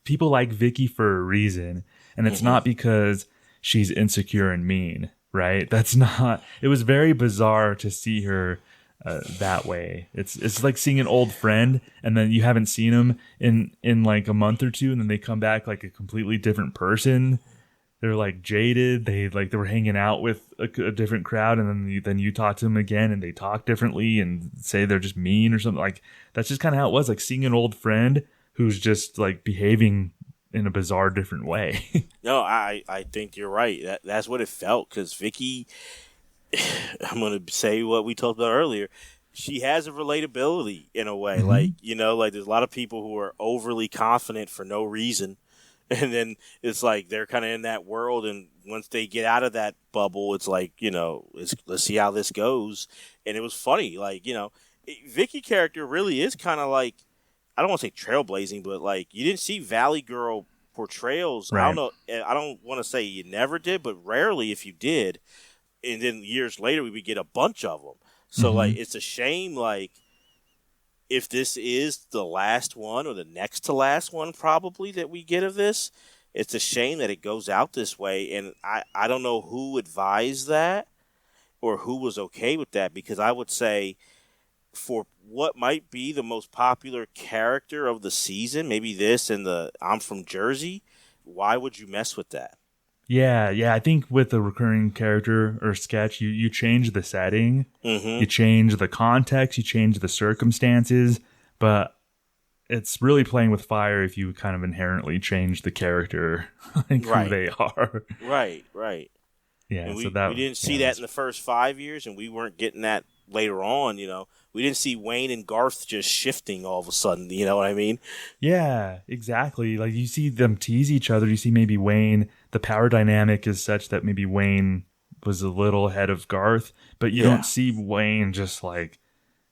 people like Vickie for a reason, and it's not because she's insecure and mean, right? It was very bizarre to see her that way. It's like seeing an old friend, and then you haven't seen them in like a month or two, and then they come back like a completely different person. They're like jaded. They were hanging out with a different crowd, and then you talk to them again, and they talk differently and say they're just mean or something. Like that's just kind of how it was. Like seeing an old friend who's just like behaving in a bizarre different way. No, I think you're right. That's what it felt, because Vickie, I'm going to say what we talked about earlier. She has a relatability in a way. Like there's a lot of people who are overly confident for no reason. And then it's like they're kind of in that world. And once they get out of that bubble, it's like, let's see how this goes. And it was funny. Like, Vickie character really is kind of like, I don't want to say trailblazing, but like you didn't see Valley Girl portrayals. Right. I don't know. I don't want to say you never did, but rarely if you did. And then years later, we would get a bunch of them. So, like, it's a shame, like, if this is the last one or the next to last one probably that we get of this, it's a shame that it goes out this way. And I don't know who advised that or who was okay with that, because I would say for what might be the most popular character of the season, maybe this and the I'm from Jersey, why would you mess with that? Yeah. I think with a recurring character or sketch, you change the setting, you change the context, you change the circumstances, but it's really playing with fire if you kind of inherently change the character, like who they are. Right. Yeah, and we didn't see that in the first 5 years, and we weren't getting that later on, We didn't see Wayne and Garth just shifting all of a sudden, you know what I mean? Yeah, exactly. Like you see them tease each other. You see maybe Wayne, the power dynamic is such that maybe Wayne was a little ahead of Garth, but you don't see Wayne just like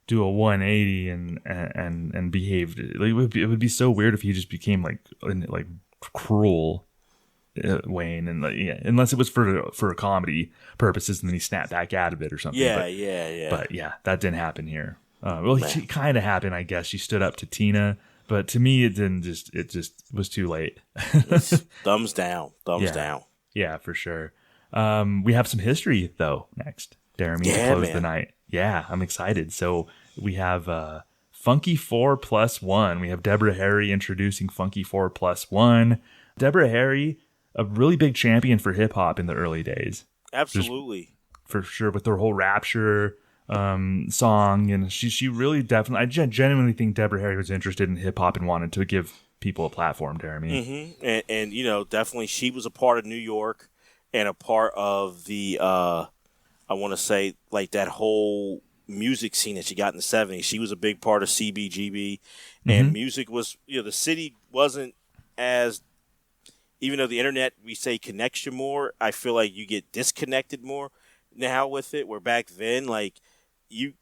do a 180 and behave. Like, it would be so weird if he just became like cruel. Wayne, and unless it was for a comedy purposes, and then he snapped back out of it or something. Yeah. But yeah, that didn't happen here. It kind of happened, I guess. She stood up to Tina, but to me, it didn't. It just was too late. Thumbs down. Thumbs down. Yeah, for sure. We have some history though next, Deremy, to close the night. Yeah, I'm excited. So we have Funky 4+1. We have Deborah Harry introducing Funky 4+1. Deborah Harry, a really big champion for hip hop in the early days. Absolutely. For sure, with their whole Rapture song. And she really definitely, I genuinely think Deborah Harry was interested in hip hop and wanted to give people a platform, Deremy. And definitely she was a part of New York and a part of the, I want to say, like that whole music scene that she got in the 70s. She was a big part of CBGB. And music was, the city wasn't as, even though the internet, we say, connects you more, I feel like you get disconnected more now with it, where back then, like,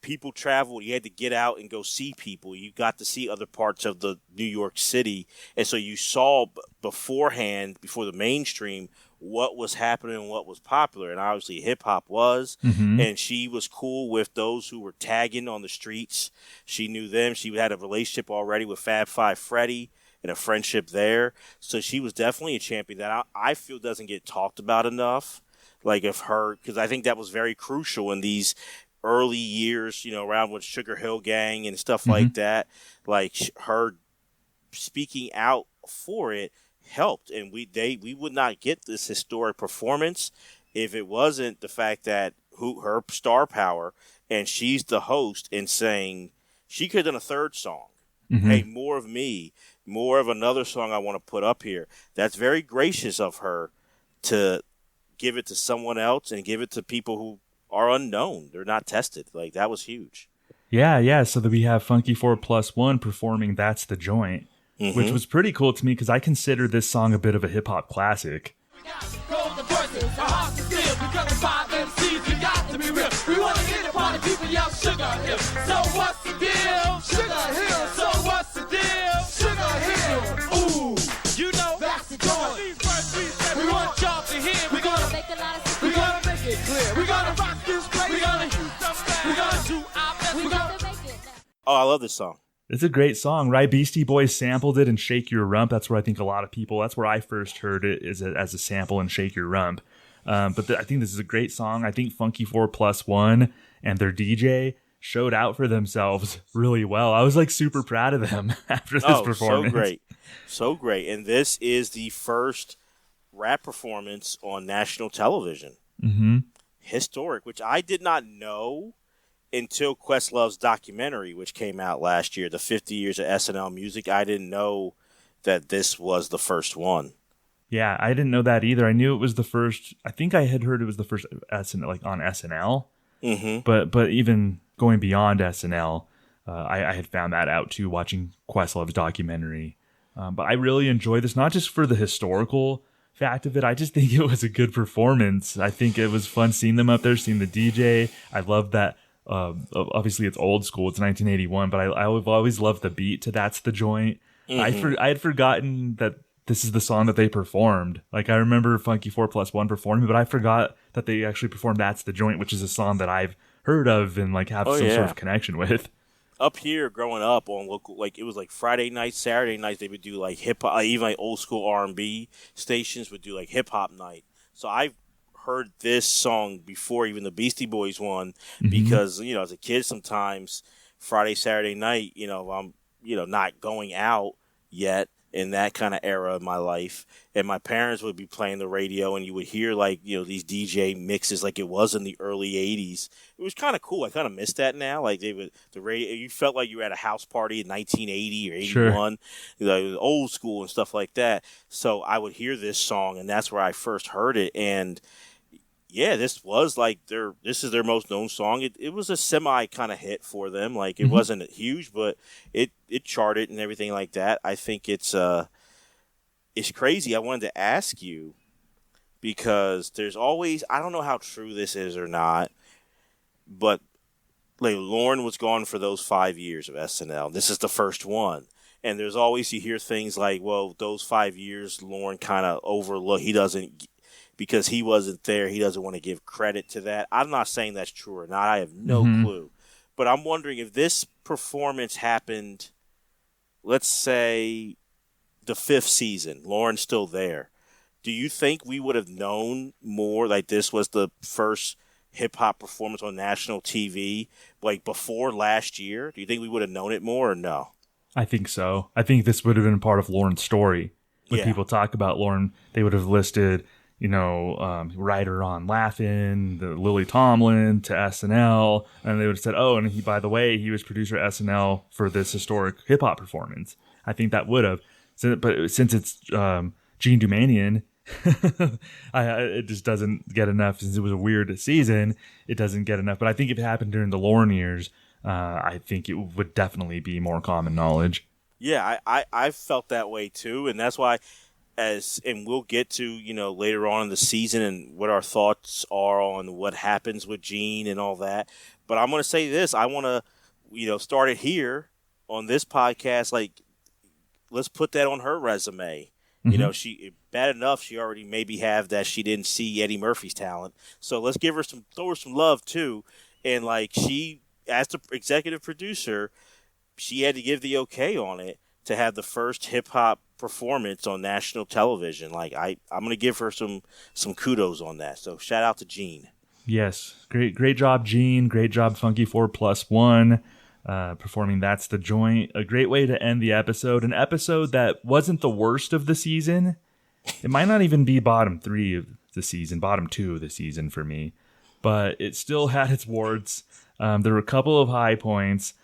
people traveled, you had to get out and go see people. You got to see other parts of the New York City. And so you saw beforehand, before the mainstream, what was happening and what was popular. And obviously hip-hop was. And she was cool with those who were tagging on the streets. She knew them. She had a relationship already with Fab Five Freddy, and a friendship there. So she was definitely a champion that I feel doesn't get talked about enough. Like of her, because I think that was very crucial in these early years, around with Sugar Hill Gang and stuff like that. Like her speaking out for it helped. And we would not get this historic performance if it wasn't the fact that her star power, and she's the host, and saying she could have done a third song. Hey, more of me, more of another song I want to put up here. That's very gracious of her to give it to someone else and give it to people who are unknown. They're not tested. Like, that was huge. Yeah. So that we have Funky 4+1 performing That's the Joint, which was pretty cool to me because I consider this song a bit of a hip-hop classic. We want to get a party, people yell sugar hip. So what's the deal? Oh, I love this song. It's a great song, right? Beastie Boys sampled it and Shake Your Rump. That's where I think a lot of people, that's where I first heard it, is as a sample and Shake Your Rump. But I think this is a great song. I think Funky 4+1 and their DJ showed out for themselves really well. I was like super proud of them after this performance. So great. So great. And this is the first rap performance on national television. Mm-hmm. Historic, which I did not know until Questlove's documentary, which came out last year, the 50 years of SNL music. I didn't know that this was the first one. Yeah, I didn't know that either. I knew it was the first. I think I had heard it was the first SNL, like on SNL. Mm-hmm. But even going beyond SNL, I had found that out too, watching Questlove's documentary. But I really enjoyed this, not just for the historical fact of it. I just think it was a good performance. I think it was fun seeing them up there, seeing the DJ. I love that. Obviously, it's old school. It's 1981, but I've always loved the beat to "That's the Joint." Mm-hmm. I had forgotten that this is the song that they performed. Like, I remember Funky 4+1 performing, but I forgot that they actually performed "That's the Joint," which is a song that I've heard of and like have some sort of connection with. Up here, growing up on local, like it was like Friday nights, Saturday nights, they would do like hip hop, even like old school R&B stations would do like hip hop night. So I've heard this song before even the Beastie Boys one, because as a kid sometimes Friday, Saturday night, I'm not going out yet in that kind of era of my life, and my parents would be playing the radio, and you would hear like these DJ mixes like it was in the early 80s. It was kind of cool. I kind of miss that now. Like the radio, you felt like you were at a house party in 1980 or 81, like old school and stuff like that. So I would hear this song, and that's where I first heard it. And yeah, this was like this is their most known song. It was a semi kind of hit for them. Like it wasn't huge, but it charted and everything like that. I think it's crazy. I wanted to ask you, because there's always, I don't know how true this is or not, but like Lorne was gone for those 5 years of SNL. This is the first one. And there's always, you hear things like, well, those 5 years Lorne kind of overlooked. He doesn't, because he wasn't there, he doesn't want to give credit to that. I'm not saying that's true or not. I have no clue. But I'm wondering if this performance happened, let's say, the 5th season, Lorne's still there. Do you think we would have known more, like this was the first hip-hop performance on national TV, like before last year? Do you think we would have known it more or no? I think so. I think this would have been part of Lorne's story. When people talk about Lorne, they would have listed, writer on Laugh-In, the Lily Tomlin to SNL, and they would have said, oh, and he, by the way, he was producer at SNL for this historic hip-hop performance. I think that would have. But since it's Gene Dumanian, it just doesn't get enough. Since it was a weird season, it doesn't get enough. But I think if it happened during the Lorne years, I think it would definitely be more common knowledge. Yeah, I felt that way too, and that's why, and we'll get to later on in the season and what our thoughts are on what happens with Gene and all that. But I'm going to say this: I want to start it here on this podcast. Like, let's put that on her resume. She bad enough she already maybe have that she didn't see Eddie Murphy's talent. So let's throw her some love too. And like, she, as the executive producer, she had to give the okay on it to have the first hip hop performance on national television. Like, I'm going to give her some kudos on that. So shout out to Gene. Yes, great job, Gene. Great job, Funky 4+1. Performing "That's the Joint." A great way to end the episode. An episode that wasn't the worst of the season. It might not even be bottom 3 of the season, bottom 2 of the season for me, but it still had its warts. There were a couple of high points.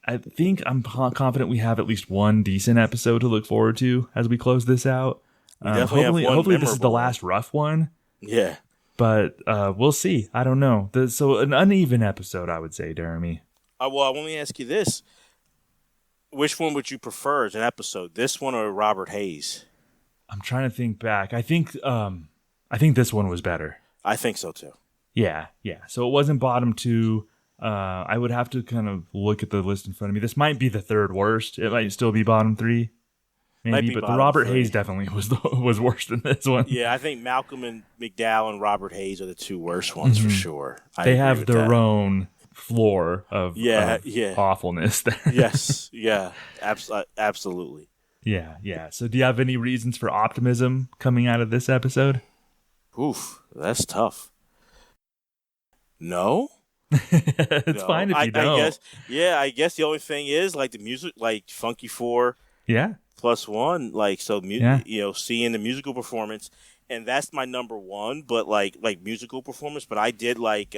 I think I'm confident we have at least one decent episode to look forward to as we close this out. Hopefully this is the last rough one. Yeah. But we'll see. I don't know. So an uneven episode, I would say, Deremy. Well, let me ask you this. Which one would you prefer as an episode, this one or Robert Hayes? I'm trying to think back. I think this one was better. I think so, too. Yeah. So it wasn't bottom 2. I would have to kind of look at the list in front of me. This might be the 3rd worst. It might still be bottom 3. Maybe, but the Robert Hayes definitely was worse than this one. Yeah, I think Malcolm and McDowell and Robert Hayes are the 2 worst ones for sure. They have their own floor of awfulness there. Yes, yeah, absolutely. Yeah. So do you have any reasons for optimism coming out of this episode? Oof, that's tough. No. It's fine if you don't. I guess the only thing is like the music, like Funky 4 +1, like so seeing the musical performance, and that's my number one, but like musical performance, but I did like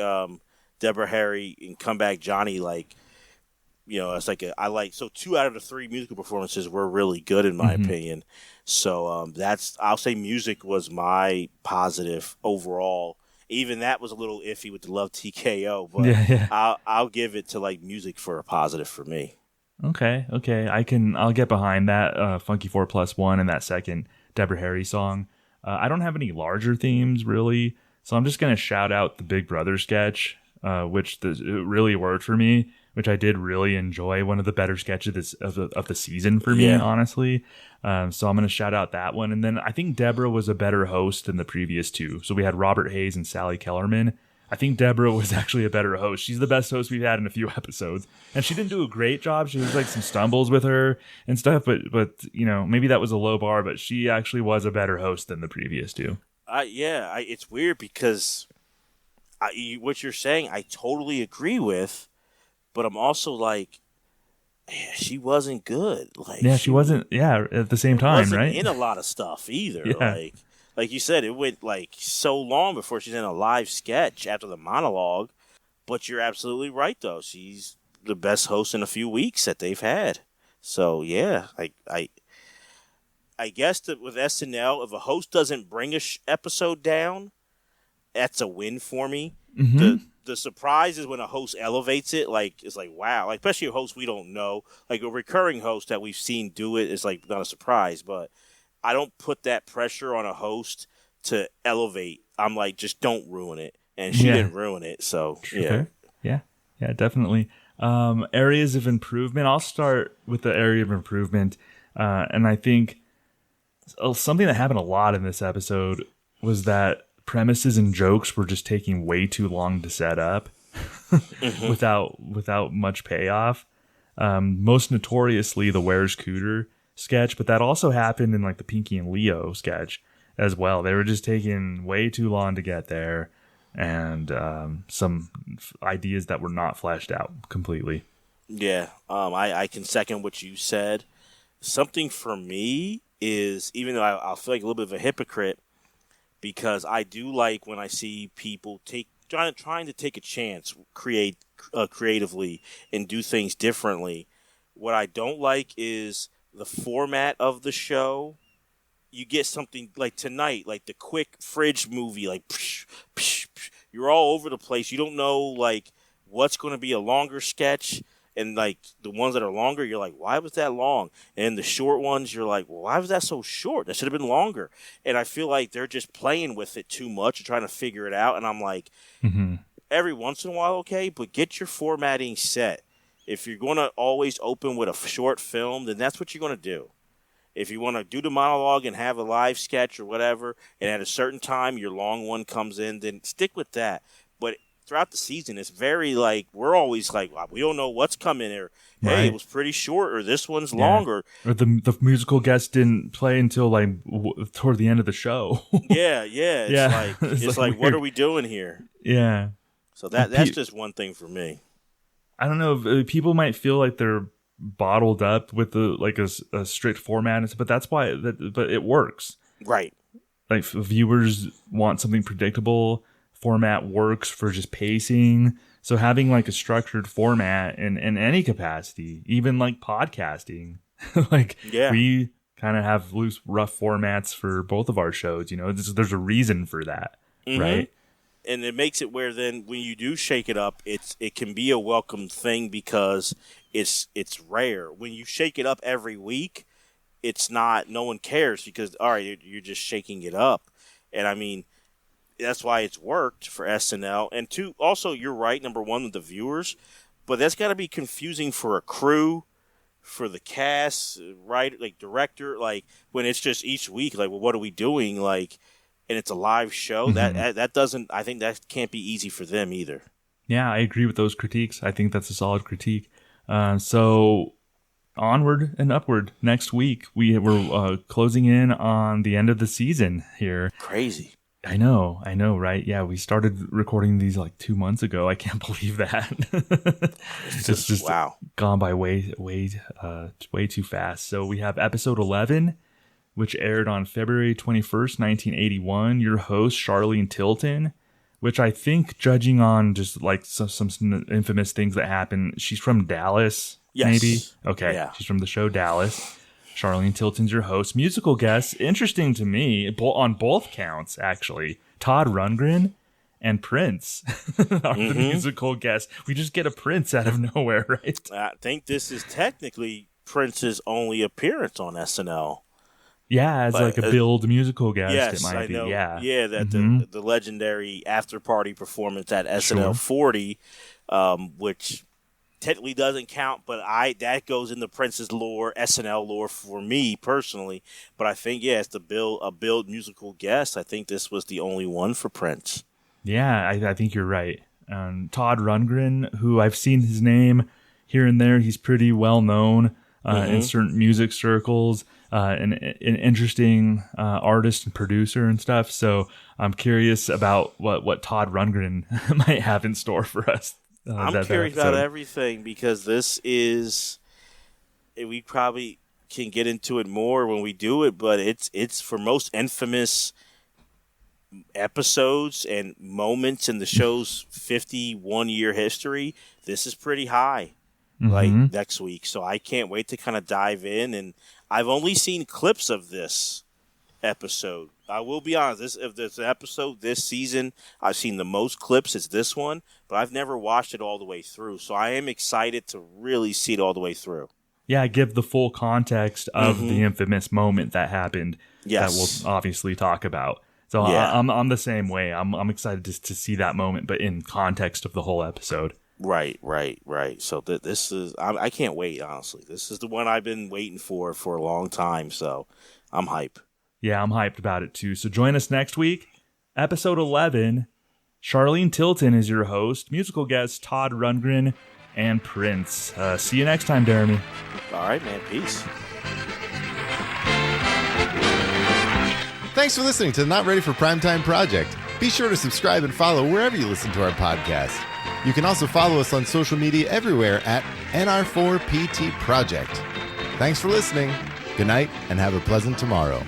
Deborah Harry and Comeback Johnny, like it's like so 2 out of the 3 musical performances were really good in my opinion. So I'll say music was my positive overall. Even that was a little iffy with the Love TKO, but I'll give it to like music for a positive for me. Okay. I'll get behind that Funky 4 +1 and that second Deborah Harry song. I don't have any larger themes really, so I'm just gonna shout out the Big Brother sketch, which it really worked for me, which I did really enjoy. One of the better sketches of the season for me, honestly. So I'm going to shout out that one. And then I think Deborah was a better host than the previous 2. So we had Robert Hayes and Sally Kellerman. I think Deborah was actually a better host. She's the best host we've had in a few episodes. And she didn't do a great job. She was like some stumbles with her and stuff. But maybe that was a low bar. But she actually was a better host than the previous 2. It's weird because what you're saying, I totally agree with. But I'm also like, she wasn't good. Like, she wasn't. Yeah, at the same time, wasn't right? In a lot of stuff either. Like you said, it went like so long before she's in a live sketch after the monologue. But you're absolutely right, though. She's the best host in a few weeks that they've had. So yeah, I guess that with SNL, if a host doesn't bring a episode down, that's a win for me. The surprise is when a host elevates it, like it's like wow, like especially a host we don't know, like a recurring host that we've seen do it is like not a surprise, but I don't put that pressure on a host to elevate. I'm like, just don't ruin it, and she didn't ruin it, so yeah, definitely. Areas of improvement. I'll start with the area of improvement, and I think something that happened a lot in this episode was that premises and jokes were just taking way too long to set up without much payoff. Most notoriously the Where's Cooter sketch, but that also happened in like the Pinky and Leo sketch as well. They were just taking way too long to get there, and some ideas that were not fleshed out completely. Yeah, I can second what you said. Something for me is, even though I'll feel like a little bit of a hypocrite, because I do like when I see people trying to take a chance, creatively, and do things differently. What I don't like is the format of the show. You get something like tonight, like the quick fridge movie, like psh, psh, psh. You're all over the place. You don't know like what's going to be a longer sketch. And, like, the ones that are longer, you're like, why was that long? And the short ones, you're like, well, why was that so short? That should have been longer. And I feel like they're just playing with it too much and trying to figure it out. And I'm like, every once in a while, okay, but get your formatting set. If you're going to always open with a short film, then that's what you're going to do. If you want to do the monologue and have a live sketch or whatever, and at a certain time your long one comes in, then stick with that. But throughout the season, it's very like we're always like we don't know what's coming here. Hey, it was pretty short, or this one's longer, or the musical guest didn't play until like toward the end of the show. It's like what are we doing here? Yeah. So that's just one thing for me. I don't know. People might feel like they're bottled up with a strict format, but that's why. But it works, right? Like viewers want something predictable. Format works for just pacing. So having like a structured format in any capacity, even like podcasting, we kind of have loose, rough formats for both of our shows. There's a reason for that, right? And it makes it where then when you do shake it up, it can be a welcome thing because it's rare. When you shake it up every week, it's not. No one cares because all right, you're just shaking it up, and I mean. That's why it's worked for SNL. And two, also, you're right, number one, with the viewers. But that's got to be confusing for a crew, for the cast, right? Like, director, like, when it's just each week, like, well, what are we doing? Like, and it's a live show. That doesn't, I think that can't be easy for them either. Yeah, I agree with those critiques. I think that's a solid critique. So onward and upward. Next week, we're closing in on the end of the season here. Crazy. I know, right? Yeah, we started recording these like 2 months ago. I can't believe that. It's just gone by way too fast. So we have episode 11, which aired on February 21st, 1981. Your host, Charlene Tilton, which I think, judging on just like some infamous things that happen, she's from Dallas, maybe? Okay, yeah. She's from the show Dallas. Charlene Tilton's your host. Musical guests, interesting to me, on both counts, actually. Todd Rundgren and Prince are the musical guests. We just get a Prince out of nowhere, right? I think this is technically Prince's only appearance on SNL. Yeah, as like a billed musical guest, yes, it might I be. know. Yeah, that the legendary after party performance at SNL 40, which technically doesn't count, but that goes into Prince's lore, SNL lore for me personally. But I think it's a billed musical guest. I think this was the only one for Prince. Yeah, I think you're right. Todd Rundgren, who I've seen his name here and there, he's pretty well known in certain music circles. An interesting artist and producer and stuff. So I'm curious about what Todd Rundgren might have in store for us. I'm curious about everything because this is, we probably can get into it more when we do it, but it's for most infamous episodes and moments in the show's 51-year history. This is pretty high, like next week. So I can't wait to kind of dive in. And I've only seen clips of this episode. I will be honest, if there's an episode this season, I've seen the most clips, it's this one, but I've never watched it all the way through. So I am excited to really see it all the way through. Yeah, give the full context of the infamous moment that happened that we'll obviously talk about. So I'm the same way. I'm excited to see that moment, but in context of the whole episode. Right. So this is, I can't wait, honestly. This is the one I've been waiting for a long time, so I'm hype. Yeah, I'm hyped about it too. So join us next week. Episode 11, Charlene Tilton is your host. Musical guests Todd Rundgren and Prince. See you next time, Deremy. All right, man. Peace. Thanks for listening to the Not Ready for Primetime Project. Be sure to subscribe and follow wherever you listen to our podcast. You can also follow us on social media everywhere at NR4PT Project. Thanks for listening. Good night and have a pleasant tomorrow.